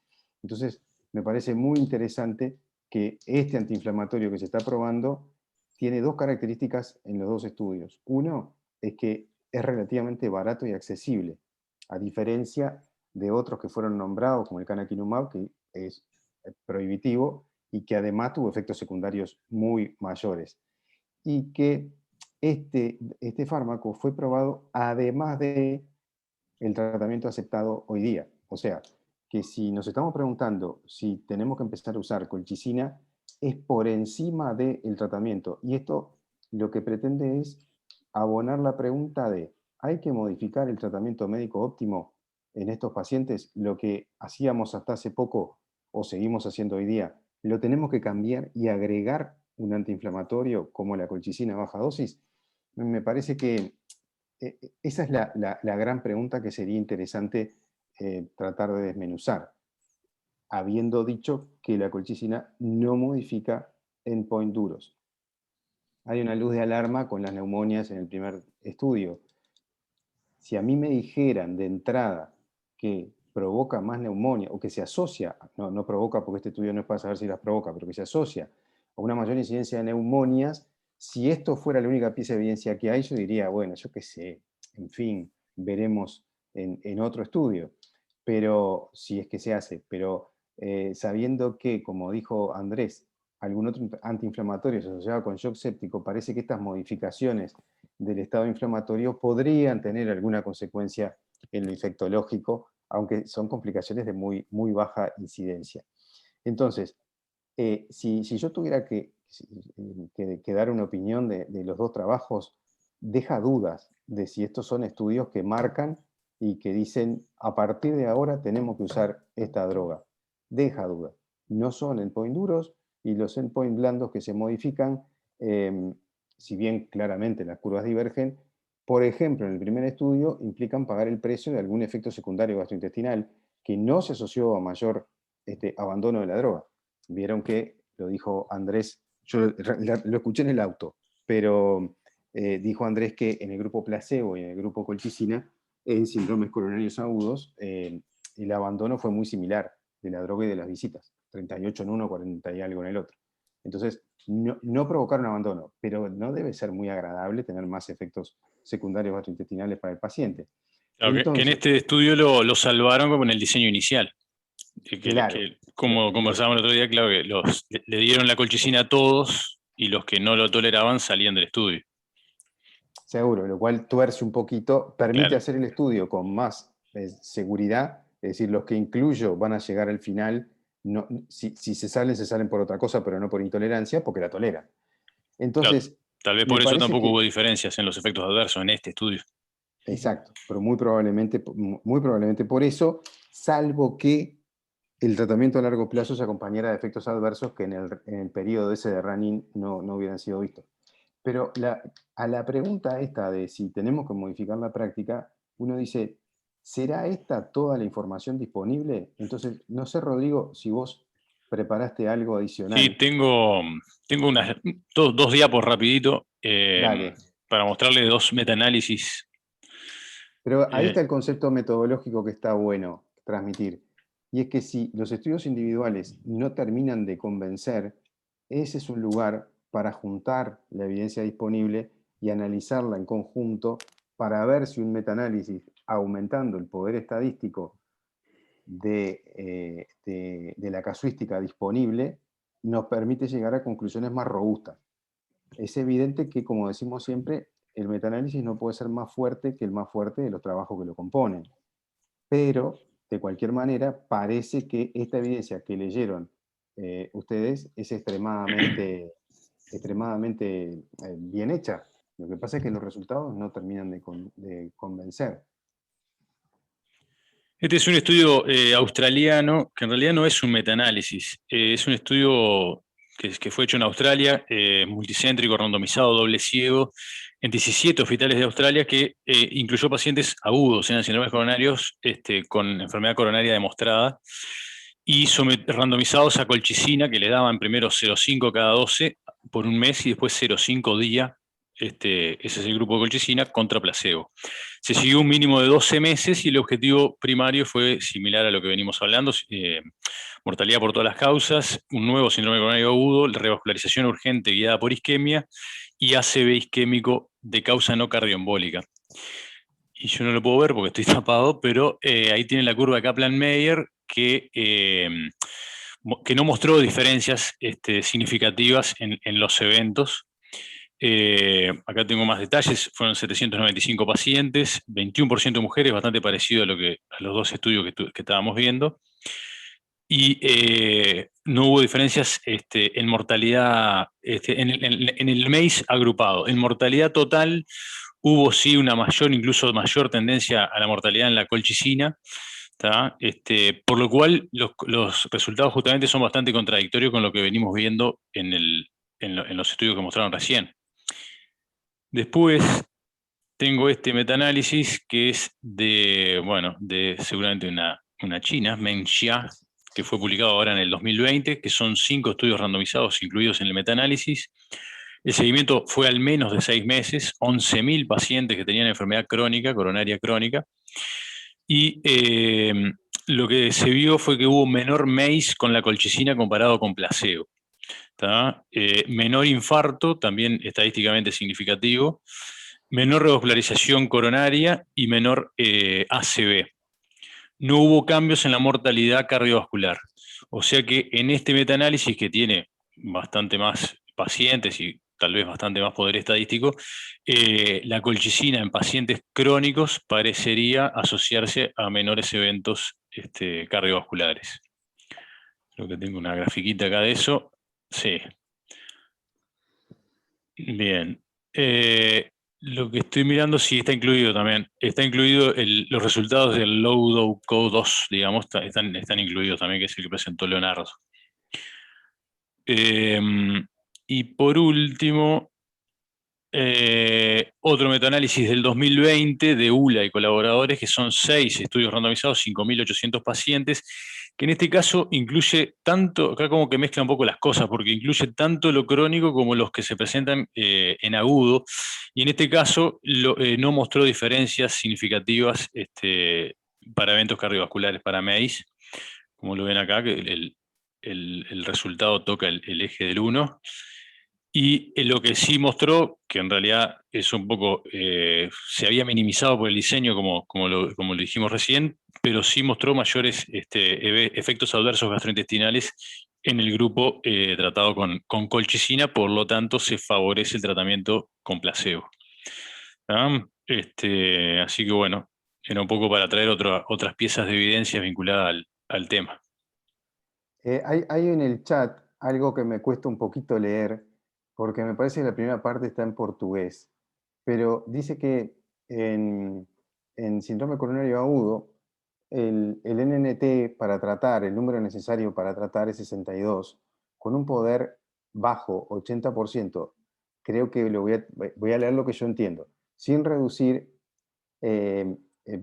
Speaker 8: Entonces, me parece muy interesante que este antiinflamatorio que se está probando tiene dos características en los dos estudios. Uno es que es relativamente barato y accesible, a diferencia de otros que fueron nombrados, como el canakinumab, que es prohibitivo y que además tuvo efectos secundarios muy mayores. Y que este fármaco fue probado además de el tratamiento aceptado hoy día. O sea, que si nos estamos preguntando si tenemos que empezar a usar colchicina, es por encima del tratamiento. Y esto lo que pretende es abonar la pregunta de, ¿hay que modificar el tratamiento médico óptimo en estos pacientes? Lo que hacíamos hasta hace poco, o seguimos haciendo hoy día, lo tenemos que cambiar y agregar un antiinflamatorio como la colchicina a baja dosis. Me parece que esa es la gran pregunta que sería interesante tratar de desmenuzar, habiendo dicho que la colchicina no modifica endpoint duros. Hay una luz de alarma con las neumonias en el primer estudio. Si a mí me dijeran de entrada que provoca más neumonía, o que se asocia, no provoca porque este estudio no es para saber si las provoca, pero que se asocia a una mayor incidencia de neumonias, si esto fuera la única pieza de evidencia que hay, yo diría, bueno, yo qué sé, en fin, veremos en otro estudio, pero si es que se hace, pero sabiendo que, como dijo Andrés, algún otro antiinflamatorio asociado con shock séptico, parece que estas modificaciones del estado inflamatorio podrían tener alguna consecuencia en lo infectológico, aunque son complicaciones de muy, muy baja incidencia. Entonces, si yo tuviera que dar una opinión de los dos trabajos, deja dudas de si estos son estudios que marcan y que dicen, a partir de ahora tenemos que usar esta droga. deja duda. No son endpoint duros, y los endpoint blandos que se modifican, si bien claramente las curvas divergen, por ejemplo, en el primer estudio implican pagar el precio de algún efecto secundario gastrointestinal que no se asoció a mayor abandono de la droga. Vieron que lo dijo Andrés, yo lo escuché en el auto, pero dijo Andrés que en el grupo placebo y en el grupo colchicina, en síndromes coronarios agudos, el abandono fue muy similar de la droga y de las visitas, 38 en uno, 40 y algo en el otro. Entonces, no provocaron abandono, pero no debe ser muy agradable tener más efectos secundarios gastrointestinales para el paciente.
Speaker 6: Claro,
Speaker 8: Entonces,
Speaker 6: que en este estudio lo salvaron como en el diseño inicial.
Speaker 8: Claro.
Speaker 6: Como conversábamos el otro día, claro que le dieron la colchicina a todos y los que no lo toleraban salían del estudio.
Speaker 8: Seguro, lo cual tuerce un poquito, permite
Speaker 6: Claro.
Speaker 8: hacer el estudio con más seguridad, es decir, los que incluyo van a llegar al final, no, si se salen por otra cosa, pero no por intolerancia, porque la toleran. Entonces,
Speaker 6: Claro, tal vez
Speaker 8: me
Speaker 6: por eso
Speaker 8: parece
Speaker 6: tampoco
Speaker 8: que-
Speaker 6: hubo diferencias en los efectos adversos en este estudio.
Speaker 8: Exacto, pero muy probablemente por eso, salvo que el tratamiento a largo plazo se acompañara de efectos adversos que en el periodo ese de running no hubieran sido vistos. Pero a la pregunta esta de si tenemos que modificar la práctica, uno dice, ¿será esta toda la información disponible? Entonces, no sé, Rodrigo, si vos preparaste algo adicional.
Speaker 6: Sí, tengo dos diapos rapidito
Speaker 8: Dale.
Speaker 6: para mostrarle dos metaanálisis.
Speaker 8: Pero ahí está el concepto metodológico que está bueno transmitir. Y es que si los estudios individuales no terminan de convencer, ese es un lugar para juntar la evidencia disponible y analizarla en conjunto para ver si un metaanálisis, aumentando el poder estadístico de la casuística disponible, nos permite llegar a conclusiones más robustas. Es evidente que, como decimos siempre, el metaanálisis no puede ser más fuerte que el más fuerte de los trabajos que lo componen. Pero, de cualquier manera, parece que esta evidencia que leyeron ustedes es extremadamente bien hecha. Lo que pasa es que los resultados no terminan de convencer.
Speaker 6: Este es un estudio australiano, que en realidad no es un metaanálisis, es un estudio que fue hecho en Australia, multicéntrico, randomizado, doble ciego, en 17 hospitales de Australia, que incluyó pacientes agudos, eran síndromes coronarios con enfermedad coronaria demostrada, y randomizados a colchicina, que le daban primero 0,5 cada 12 por un mes y después 0,5 día. Ese es el grupo de colchicina contra placebo. Se siguió un mínimo de 12 meses y el objetivo primario fue similar a lo que venimos hablando, mortalidad por todas las causas, un nuevo síndrome coronario agudo, revascularización urgente guiada por isquemia y ACV isquémico de causa no cardioembólica. Y yo no lo puedo ver porque estoy tapado, pero ahí tiene la curva de Kaplan-Meier que no mostró diferencias significativas en los eventos. Acá tengo más detalles, fueron 795 pacientes, 21% mujeres, bastante parecido a los dos estudios que estábamos viendo. Y no hubo diferencias en mortalidad, en el MACE agrupado. En mortalidad total hubo sí una incluso mayor tendencia a la mortalidad en la colchicina, por lo cual los resultados justamente son bastante contradictorios con lo que venimos viendo en los estudios que mostraron recién. Después tengo este metaanálisis que es de seguramente una china, Meng Xia, que fue publicado ahora en el 2020, que son 5 estudios randomizados incluidos en el metaanálisis. El seguimiento fue al menos de 6 meses, 11.000 pacientes que tenían enfermedad crónica, coronaria crónica, y lo que se vio fue que hubo menor MACE con la colchicina comparado con placebo. Menor infarto, también estadísticamente significativo, menor revascularización coronaria y menor ACV. No hubo cambios en la mortalidad cardiovascular. O sea que en este metaanálisis, que tiene bastante más pacientes y tal vez bastante más poder estadístico, la colchicina en pacientes crónicos parecería asociarse a menores eventos cardiovasculares. Creo que tengo una grafiquita acá de eso. Sí. Bien. Lo que estoy mirando sí está incluido también. Está incluido los resultados del Low-DOE-CO2, digamos, están incluidos también, que es el que presentó Leonardo. Y por último, otro metaanálisis del 2020 de ULA y colaboradores, que son 6 estudios randomizados, 5.800 pacientes, que en este caso incluye tanto, acá como que mezcla un poco las cosas, porque incluye tanto lo crónico como los que se presentan en agudo, y en este caso no mostró diferencias significativas para eventos cardiovasculares, para MACE, como lo ven acá, que el resultado toca el eje del 1. Y lo que sí mostró, que en realidad es un poco, se había minimizado por el diseño, como lo dijimos recién, pero sí mostró mayores efectos adversos gastrointestinales en el grupo tratado con colchicina, por lo tanto se favorece el tratamiento con placebo. ¿Ah? Así que bueno, era un poco para traer otras piezas de evidencia vinculadas al tema.
Speaker 8: Hay en el chat algo que me cuesta un poquito leer, porque me parece que la primera parte está en portugués, pero dice que en síndrome coronario agudo, el NNT para tratar, el número necesario para tratar es 62, con un poder bajo, 80%. Creo que voy a leer lo que yo entiendo, sin reducir,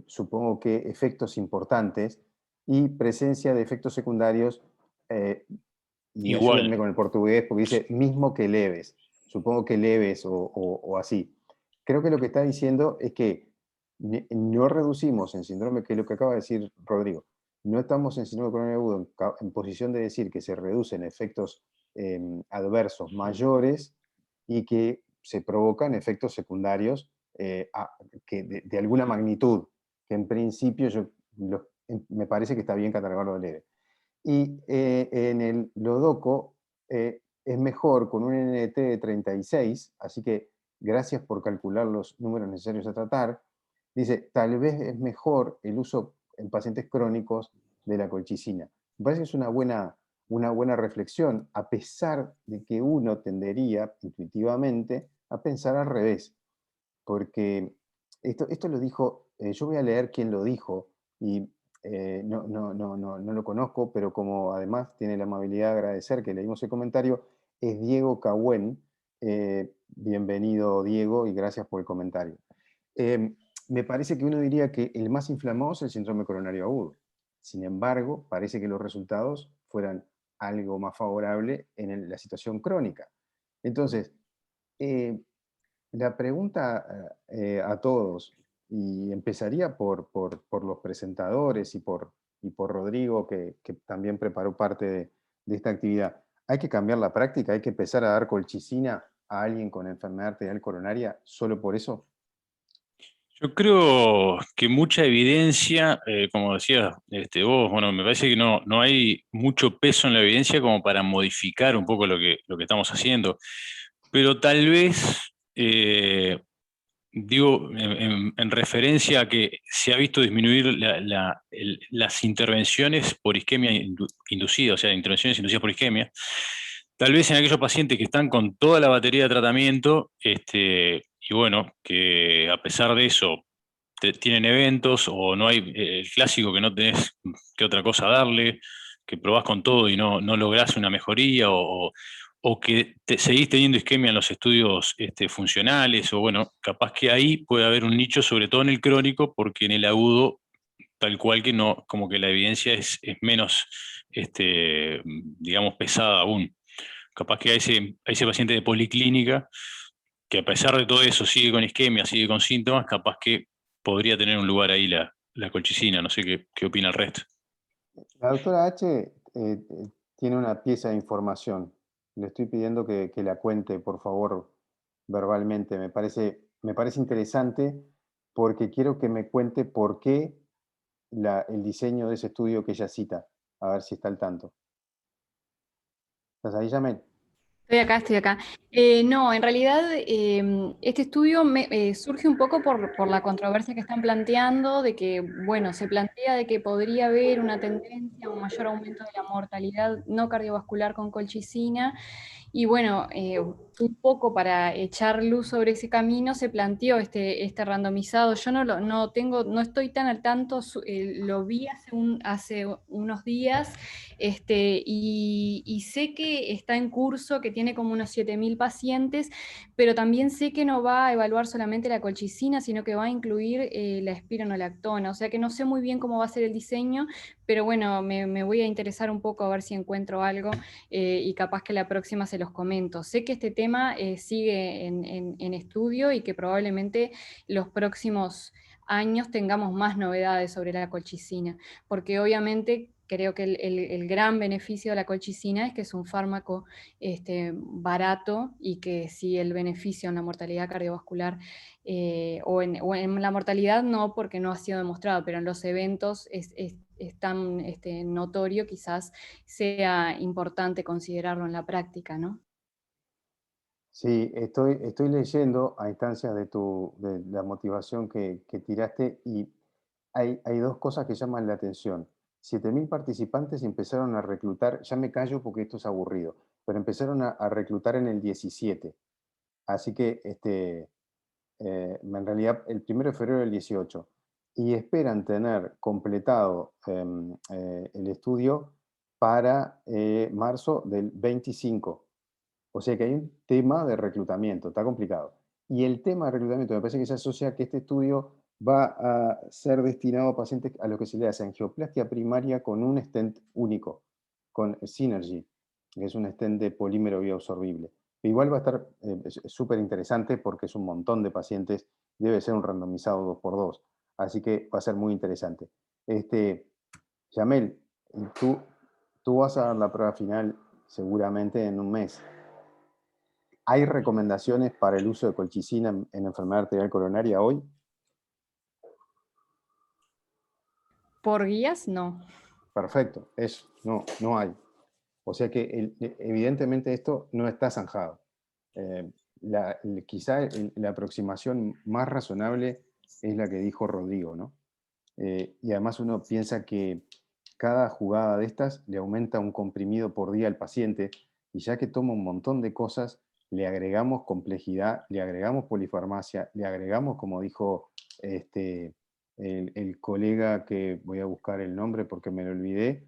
Speaker 8: supongo que efectos importantes y presencia de efectos secundarios, y
Speaker 6: Igual.
Speaker 8: ayúdenme con el portugués, porque dice mismo que leves, supongo que leves o así. Creo que lo que está diciendo es que no reducimos en síndrome, que es lo que acaba de decir Rodrigo, no estamos en síndrome coronario agudo en posición de decir que se reducen efectos adversos mayores y que se provocan efectos secundarios que de alguna magnitud, que en principio me parece que está bien catalogarlo de leve. Y en el Lodoco es mejor con un NNT de 36, así que gracias por calcular los números necesarios a tratar. Dice, tal vez es mejor el uso en pacientes crónicos de la colchicina. Me parece que es una buena reflexión, a pesar de que uno tendería intuitivamente a pensar al revés, porque esto lo dijo, yo voy a leer quién lo dijo, y no lo conozco, pero como además tiene la amabilidad de agradecer que leímos el comentario, es Diego Cahuen. Bienvenido, Diego, y gracias por el comentario. Me parece que uno diría que el más inflamado es el síndrome coronario agudo. Sin embargo, parece que los resultados fueran algo más favorable en la situación crónica. Entonces, la pregunta a todos, y empezaría por los presentadores y por Rodrigo, que también preparó parte de esta actividad. ¿Hay que cambiar la práctica? ¿Hay que empezar a dar colchicina a alguien con enfermedad arterial coronaria solo por eso?
Speaker 6: Yo creo que mucha evidencia, como decías vos, bueno, me parece que no hay mucho peso en la evidencia como para modificar un poco lo que estamos haciendo, pero tal vez, digo, en referencia a que se ha visto disminuir las intervenciones por isquemia inducida, o sea, intervenciones inducidas por isquemia, tal vez en aquellos pacientes que están con toda la batería de tratamiento, y bueno, que a pesar de eso tienen eventos o no hay el clásico que no tenés que otra cosa darle, que probás con todo y no lográs una mejoría, o que seguís teniendo isquemia en los estudios funcionales, o bueno, capaz que ahí puede haber un nicho, sobre todo en el crónico, porque en el agudo, tal cual que no, como que la evidencia es menos, digamos, pesada aún. Capaz que a ese paciente de policlínica, que a pesar de todo eso sigue con isquemia, sigue con síntomas, capaz que podría tener un lugar ahí la colchicina. No sé qué opina el resto.
Speaker 8: La doctora H tiene una pieza de información. Le estoy pidiendo que la cuente, por favor, verbalmente. Me parece interesante, porque quiero que me cuente por qué el diseño de ese estudio que ella cita. A ver si está al tanto. ¿Estás ahí, Yamel?
Speaker 4: Estoy acá. No, en realidad este estudio surge un poco por la controversia que están planteando, de que, bueno, se plantea de que podría haber una tendencia a un mayor aumento de la mortalidad no cardiovascular con colchicina. Y bueno, un poco para echar luz sobre ese camino se planteó este randomizado. Yo no estoy tan al tanto, lo vi hace unos días, y sé que está en curso, que tiene como unos 7.000 pacientes, pero también sé que no va a evaluar solamente la colchicina, sino que va a incluir la espironolactona. O sea que no sé muy bien cómo va a ser el diseño, pero bueno, me voy a interesar un poco a ver si encuentro algo y capaz que la próxima se los comento. Sé que este tema sigue en estudio y que probablemente los próximos años tengamos más novedades sobre la colchicina, porque obviamente creo que el gran beneficio de la colchicina es que es un fármaco barato y que si el beneficio en la mortalidad cardiovascular o en la mortalidad no, porque no ha sido demostrado, pero en los eventos es tan notorio, quizás sea importante considerarlo en la práctica, ¿no?
Speaker 8: Sí, estoy leyendo a instancias de la motivación que tiraste y hay dos cosas que llaman la atención. 7.000 participantes empezaron a reclutar, ya me callo porque esto es aburrido, pero empezaron a reclutar en el 17. Así que en realidad el 1 de febrero del 18. Y esperan tener completado el estudio para marzo del 25. O sea que hay un tema de reclutamiento, está complicado. Y el tema de reclutamiento me parece que se asocia a que este estudio va a ser destinado a pacientes a los que se le hace angioplastia primaria con un stent único, con Synergy, que es un stent de polímero bioabsorbible. Igual va a estar súper interesante porque es un montón de pacientes, debe ser un randomizado 2x2, así que va a ser muy interesante. Yamel, tú vas a dar la prueba final seguramente en un mes. ¿Hay recomendaciones para el uso de colchicina en enfermedad arterial coronaria hoy?
Speaker 4: Por guías, no.
Speaker 8: Perfecto, eso, no hay. O sea que evidentemente esto no está zanjado. Quizá la aproximación más razonable es la que dijo Rodrigo, ¿no? Y además uno piensa que cada jugada de estas le aumenta un comprimido por día al paciente y ya que toma un montón de cosas, le agregamos complejidad, le agregamos polifarmacia, le agregamos, como dijo el colega que voy a buscar el nombre porque me lo olvidé,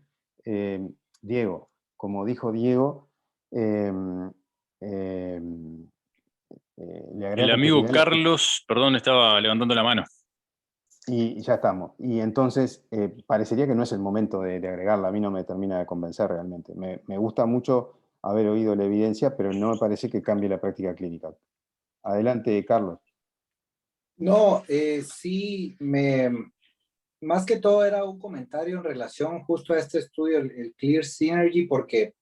Speaker 8: Diego, como dijo Diego, eh, eh, le agrega
Speaker 6: El amigo
Speaker 8: complejidad
Speaker 6: Carlos, perdón, estaba levantando la mano.
Speaker 8: y ya estamos. Y entonces parecería que no es el momento de agregarla, a mí no me termina de convencer realmente. Me gusta mucho haber oído la evidencia, pero no me parece que cambie la práctica clínica. Adelante, Carlos.
Speaker 9: No, sí, más que todo era un comentario en relación justo a este estudio, el Clear Synergy, porque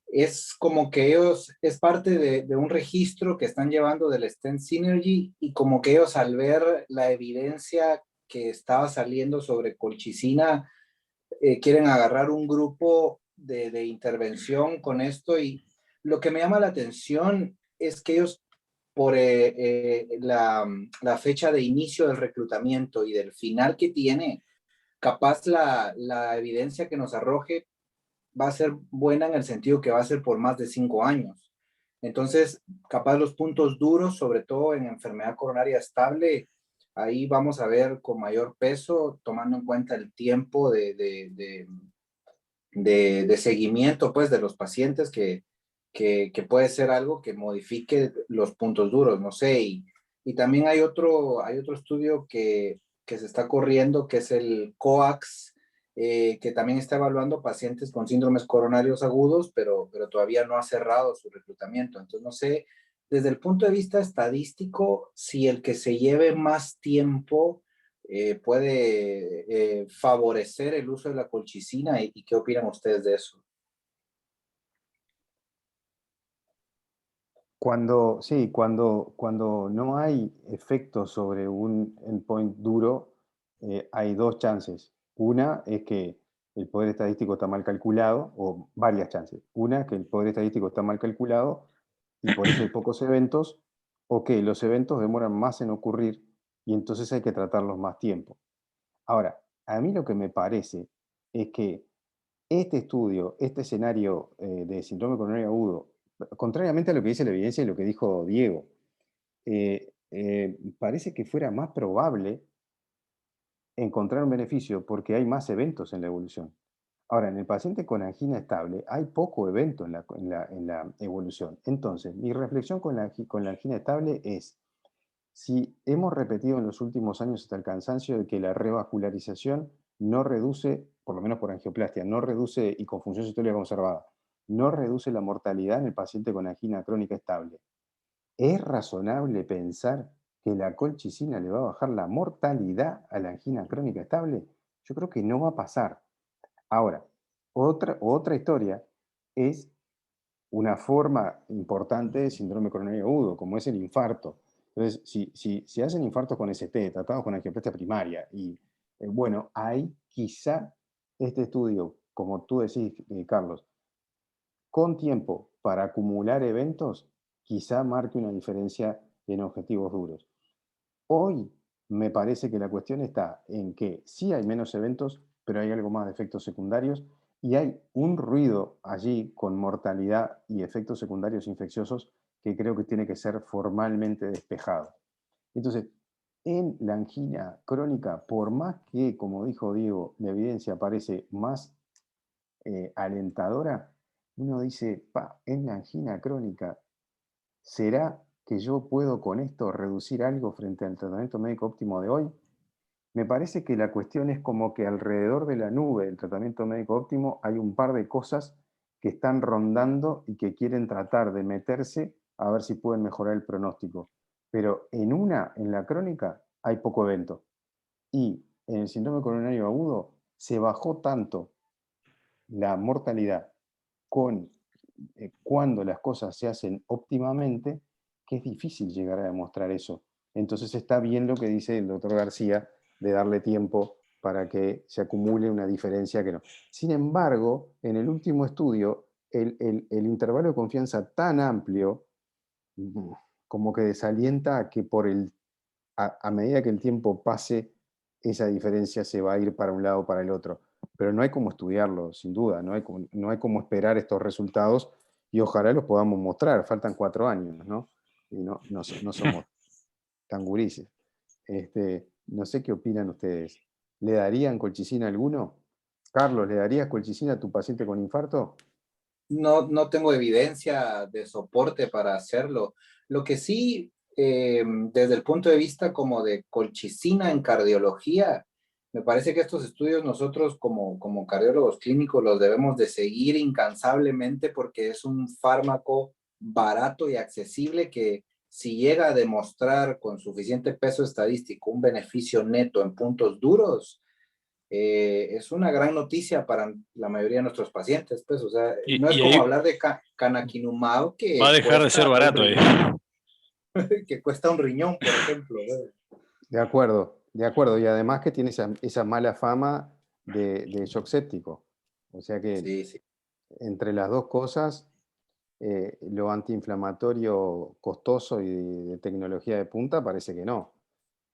Speaker 9: es como que ellos, es parte de un registro que están llevando del Stent Synergy y como que ellos al ver la evidencia que estaba saliendo sobre colchicina, quieren agarrar un grupo de intervención con esto y lo que me llama la atención es que ellos por la fecha de inicio del reclutamiento y del final que tiene, capaz la evidencia que nos arroje va a ser buena en el sentido que va a ser por más de 5 años. Entonces, capaz los puntos duros, sobre todo en enfermedad coronaria estable, ahí vamos a ver con mayor peso, tomando en cuenta el tiempo de seguimiento pues, de los pacientes que puede ser algo que modifique los puntos duros, no sé. Y también hay otro estudio que se está corriendo, que es el COAX, que también está evaluando pacientes con síndromes coronarios agudos, pero todavía no ha cerrado su reclutamiento. Entonces, no sé, desde el punto de vista estadístico, si el que se lleve más tiempo puede favorecer el uso de la colchicina y qué opinan ustedes de eso.
Speaker 8: Cuando no hay efecto sobre un endpoint duro, hay dos chances. Una es que el poder estadístico está mal calculado, o varias chances. Una, que el poder estadístico está mal calculado y por eso hay pocos eventos, o que los eventos demoran más en ocurrir y entonces hay que tratarlos más tiempo. Ahora, a mí lo que me parece es que este estudio, este escenario de síndrome coronario agudo, contrariamente a lo que dice la evidencia y lo que dijo Diego, parece que fuera más probable encontrar un beneficio porque hay más eventos en la evolución. Ahora, en el paciente con angina estable hay poco evento en la evolución. Entonces, mi reflexión con la angina estable es, si hemos repetido en los últimos años hasta el cansancio de que la revascularización no reduce, por lo menos por angioplastia, no reduce, y con función sistólica conservada, no reduce la mortalidad en el paciente con angina crónica estable, ¿es razonable pensar que la colchicina le va a bajar la mortalidad a la angina crónica estable? Yo creo que no va a pasar. Ahora, otra historia es una forma importante de síndrome coronario agudo, como es el infarto. Entonces, si hacen infartos con ST, tratados con angioplastia primaria, y bueno, ahí quizá este estudio, como tú decís, Carlos, con tiempo para acumular eventos, quizá marque una diferencia en objetivos duros. Hoy me parece que la cuestión está en que sí hay menos eventos, pero hay algo más de efectos secundarios y hay un ruido allí con mortalidad y efectos secundarios infecciosos que creo que tiene que ser formalmente despejado. Entonces, en la angina crónica, por más que, como dijo Diego, la evidencia parece más alentadora, uno dice, en la angina crónica, ¿será que yo puedo con esto reducir algo frente al tratamiento médico óptimo de hoy? Me parece que la cuestión es como que alrededor de la nube del tratamiento médico óptimo hay un par de cosas que están rondando y que quieren tratar de meterse a ver si pueden mejorar el pronóstico. Pero en la crónica, hay poco evento. Y en el síndrome coronario agudo se bajó tanto la mortalidad con cuando las cosas se hacen óptimamente, que es difícil llegar a demostrar eso. Entonces está bien lo que dice el doctor García de darle tiempo para que se acumule una diferencia que no. Sin embargo, en el último estudio, el intervalo de confianza tan amplio, como que desalienta a que a medida que el tiempo pase, esa diferencia se va a ir para un lado o para el otro. Pero no hay como estudiarlo, sin duda, no hay como esperar estos resultados y ojalá los podamos mostrar. Faltan 4 años, ¿no? Y no somos tan gurises. No sé qué opinan ustedes. ¿Le darían colchicina a alguno? Carlos, ¿le darías colchicina a tu paciente con infarto?
Speaker 9: No tengo evidencia de soporte para hacerlo. Lo que sí, desde el punto de vista como de colchicina en cardiología, me parece que estos estudios nosotros como cardiólogos clínicos los debemos de seguir incansablemente porque es un fármaco barato y accesible que si llega a demostrar con suficiente peso estadístico un beneficio neto en puntos duros, es una gran noticia para la mayoría de nuestros pacientes, pues, o sea, no es
Speaker 6: Y
Speaker 9: como
Speaker 6: ahí
Speaker 9: hablar de canakinumab
Speaker 6: va a
Speaker 9: que
Speaker 6: dejar de ser barato ahí.
Speaker 9: que cuesta un riñón, por ejemplo.
Speaker 8: De acuerdo. Y además que tiene esa mala fama de shock séptico. O sea que
Speaker 9: Sí.
Speaker 8: entre las dos cosas, lo antiinflamatorio costoso y de tecnología de punta parece que no.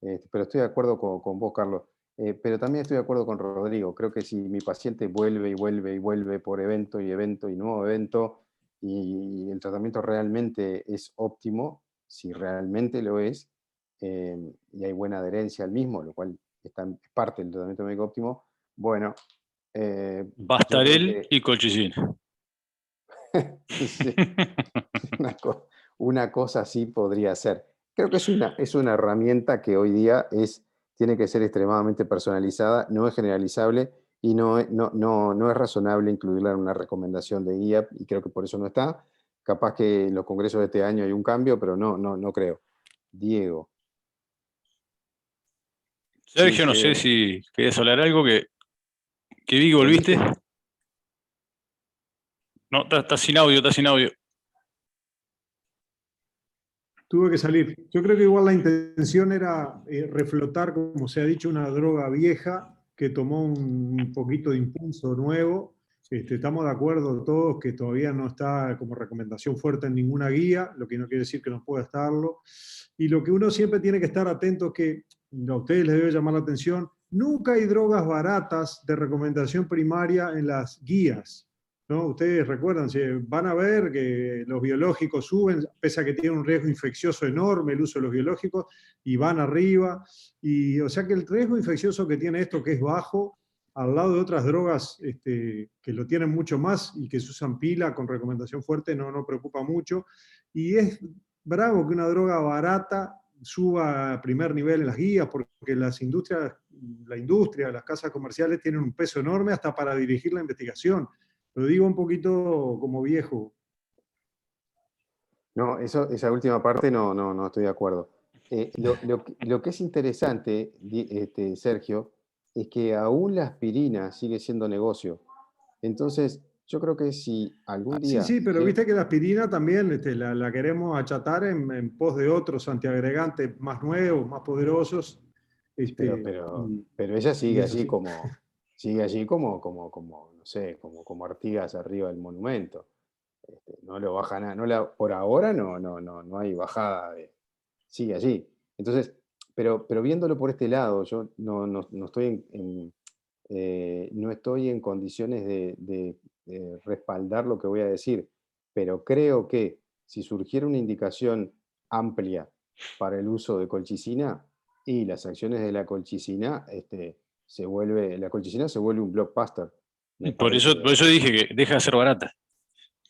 Speaker 8: Pero estoy de acuerdo con vos, Carlos. Pero también estoy de acuerdo con Rodrigo. Creo que si mi paciente vuelve y vuelve y vuelve por evento y evento y nuevo evento y el tratamiento realmente es óptimo, si realmente lo es, y hay buena adherencia al mismo, lo cual es parte del tratamiento médico óptimo, bueno,
Speaker 6: Va a
Speaker 8: yo
Speaker 6: estar
Speaker 8: creo
Speaker 6: él
Speaker 8: que
Speaker 6: y colchicina.
Speaker 8: sí, una cosa así podría ser. Creo que es una herramienta que hoy día tiene que ser extremadamente personalizada, no es generalizable y no es razonable incluirla en una recomendación de guía, y creo que por eso no está. Capaz que en los congresos de este año hay un cambio, pero no creo. Diego.
Speaker 6: Sergio, no sé si querías hablar algo que vi que volviste.
Speaker 8: ¿Volviste?
Speaker 6: No, está sin audio, está sin audio.
Speaker 5: Tuve que salir. Yo creo que igual la intención era reflotar, como se ha dicho, una droga vieja que tomó un poquito de impulso nuevo. Estamos de acuerdo todos que todavía no está como recomendación fuerte en ninguna guía, lo que no quiere decir que no pueda estarlo. Y lo que uno siempre tiene que estar atento es que a ustedes les debe llamar la atención, nunca hay drogas baratas de recomendación primaria en las guías, ¿no? Ustedes recuerdan, van a ver que los biológicos suben, pese a que tienen un riesgo infeccioso enorme el uso de los biológicos, y van arriba. Y, o sea que el riesgo infeccioso que tiene esto, que es bajo, al lado de otras drogas que lo tienen mucho más y que se usan pila con recomendación fuerte, no preocupa mucho. Y es bravo que una droga barata suba a primer nivel en las guías, porque la industria, las casas comerciales tienen un peso enorme hasta para dirigir la investigación. Lo digo un poquito como viejo.
Speaker 8: No, esa última parte no estoy de acuerdo. Lo que es interesante, Sergio, es que aún la aspirina sigue siendo negocio. Entonces, yo creo que si algún día...
Speaker 5: Sí, pero viste que la aspirina también la queremos achatar en pos de otros antiagregantes más nuevos, más poderosos.
Speaker 8: Pero ella sigue allí como, no sé, como Artigas arriba del monumento. No lo baja nada, por ahora no hay bajada, sigue allí. Entonces, pero viéndolo por este lado, yo no estoy no estoy en condiciones de respaldar lo que voy a decir, pero creo que si surgiera una indicación amplia para el uso de colchicina y las acciones de la colchicina, la colchicina se vuelve un blockbuster.
Speaker 6: Por eso dije que deja de ser barata.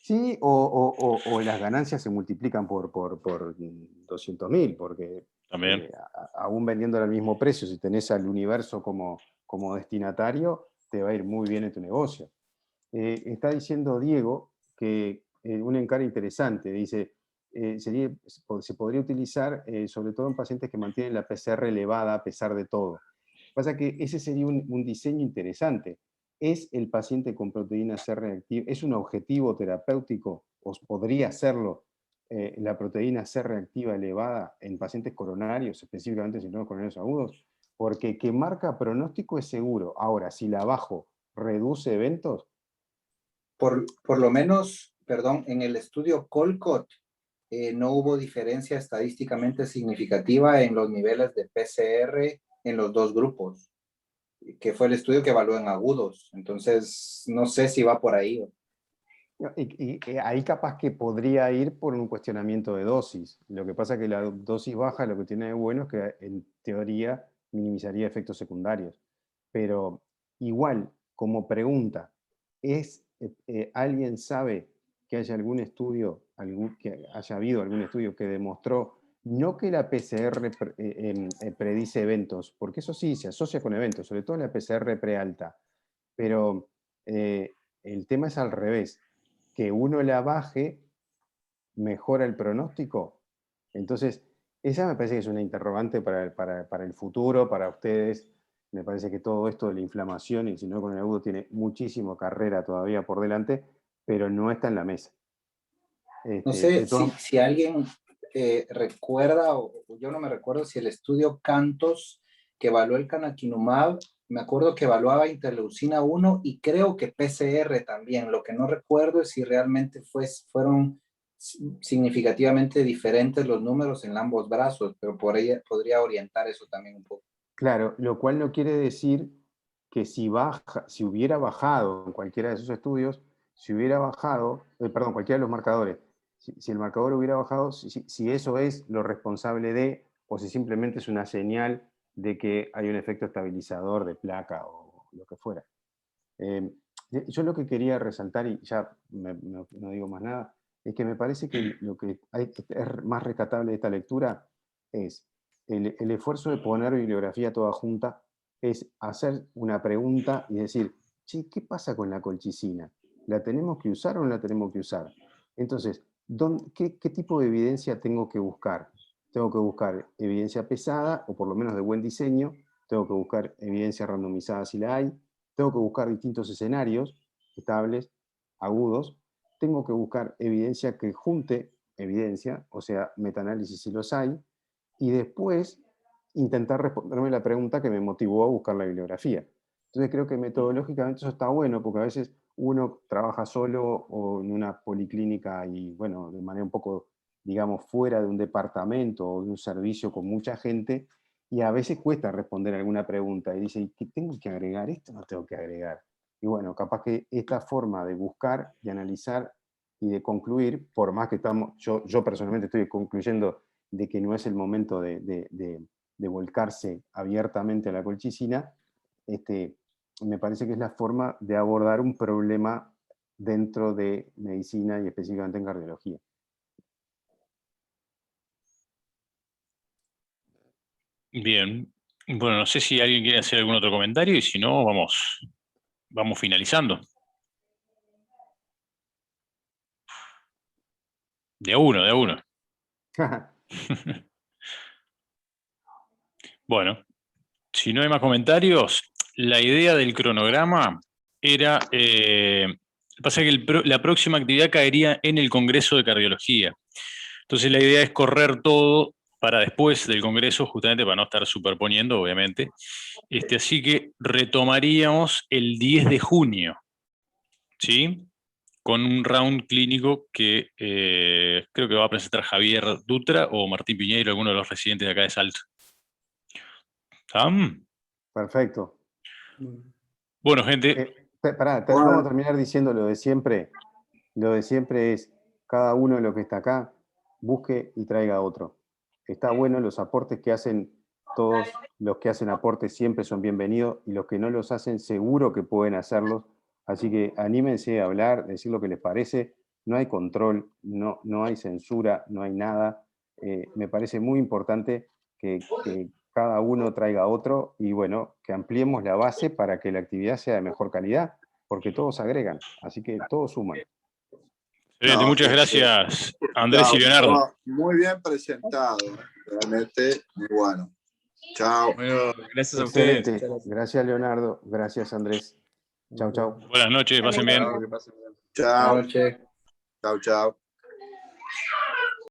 Speaker 8: Sí, o las ganancias se multiplican por 200.000, porque
Speaker 6: También.
Speaker 8: Aún vendiéndola al mismo precio, si tenés al universo como destinatario, te va a ir muy bien en tu negocio. Está diciendo Diego que un encargo interesante, dice, se podría utilizar sobre todo en pacientes que mantienen la PCR elevada a pesar de todo. Pasa que ese sería un diseño interesante. ¿Es el paciente con proteína C reactiva? ¿Es un objetivo terapéutico? ¿O podría serlo la proteína C reactiva elevada en pacientes coronarios, específicamente síndromes coronarios agudos? Porque que marca pronóstico es seguro. Ahora, si la bajo, ¿reduce eventos?
Speaker 9: Por lo menos, perdón, en el estudio Colcott no hubo diferencia estadísticamente significativa en los niveles de PCR en los dos grupos, que fue el estudio que evaluó en agudos. Entonces, no sé si va por ahí.
Speaker 8: Y ahí capaz que podría ir por un cuestionamiento de dosis. Lo que pasa es que la dosis baja lo que tiene de bueno es que en teoría minimizaría efectos secundarios. Pero igual, como pregunta, ¿alguien sabe que haya algún estudio, que haya habido algún estudio que demostró no que la PCR predice eventos, porque eso sí se asocia con eventos, sobre todo la PCR prealta, pero el tema es al revés, que uno la baje mejora el pronóstico? Entonces, esa me parece que es una interrogante para el futuro, para ustedes. Me parece que todo esto de la inflamación y el síndrome coronarios agudo tiene muchísima carrera todavía por delante, pero no está en la mesa.
Speaker 9: No sé si alguien recuerda, o yo no me recuerdo si el estudio Cantos que evaluó el canakinumab, me acuerdo que evaluaba interleucina 1 y creo que PCR también. Lo que no recuerdo es si realmente fueron significativamente diferentes los números en ambos brazos, pero por ella podría orientar eso también un poco.
Speaker 8: Claro, lo cual no quiere decir que si hubiera bajado en cualquiera de esos estudios, cualquiera de los marcadores, si el marcador hubiera bajado, si eso es lo responsable de, o si simplemente es una señal de que hay un efecto estabilizador de placa o lo que fuera. Yo lo que quería resaltar, y ya no digo más nada, es que me parece que lo que es más rescatable de esta lectura es el esfuerzo de poner bibliografía toda junta, es hacer una pregunta y decir, che, ¿qué pasa con la colchicina? ¿La tenemos que usar o no la tenemos que usar? Entonces, ¿qué tipo de evidencia tengo que buscar? Tengo que buscar evidencia pesada, o por lo menos de buen diseño, tengo que buscar evidencia randomizada si la hay, tengo que buscar distintos escenarios estables, agudos, tengo que buscar evidencia que junte evidencia, o sea, metaanálisis si los hay, y después intentar responderme la pregunta que me motivó a buscar la bibliografía. Entonces creo que metodológicamente eso está bueno, porque a veces uno trabaja solo o en una policlínica y, bueno, de manera un poco, digamos, fuera de un departamento o de un servicio con mucha gente, y a veces cuesta responder alguna pregunta y dice, ¿qué tengo que agregar? ¿Esto no tengo que agregar? Y bueno, capaz que esta forma de buscar, de analizar y de concluir, por más que estamos, yo personalmente estoy concluyendo de que no es el momento de volcarse abiertamente a la colchicina, me parece que es la forma de abordar un problema dentro de medicina y específicamente en cardiología.
Speaker 6: Bien. Bueno, no sé si alguien quiere hacer algún otro comentario y si no, vamos finalizando. De a uno, de a uno. Bueno, si no hay más comentarios, la idea del cronograma era, pasa que la próxima actividad caería en el Congreso de Cardiología. Entonces la idea es correr todo para después del Congreso, justamente para no estar superponiendo, obviamente. Así que retomaríamos el 10 de junio, ¿sí? Con un round clínico que creo que va a presentar Javier Dutra o Martín Piñeiro, alguno de los residentes de acá de Salta.
Speaker 8: Perfecto.
Speaker 6: Bueno, gente.
Speaker 8: Vamos a terminar diciendo lo de siempre. Lo de siempre es, cada uno de los que está acá, busque y traiga otro. Está bueno, los aportes que hacen, todos los que hacen aportes siempre son bienvenidos, y los que no los hacen seguro que pueden hacerlos. Así que anímense a hablar, decir lo que les parece. No hay control, no hay censura, no hay nada. Me parece muy importante que cada uno traiga otro y, bueno, que ampliemos la base para que la actividad sea de mejor calidad, porque todos agregan, así que todos suman.
Speaker 6: Excelente, muchas gracias, Andrés y Leonardo.
Speaker 10: Muy bien presentado, realmente muy bueno. Chao.
Speaker 3: Bueno, gracias a
Speaker 8: Excelente.
Speaker 3: ustedes.
Speaker 8: Gracias, Leonardo. Gracias, Andrés. Chau, chau.
Speaker 6: Buenas noches, pasen bien.
Speaker 10: Chao.
Speaker 9: Buenas noches.
Speaker 10: Chao, chao.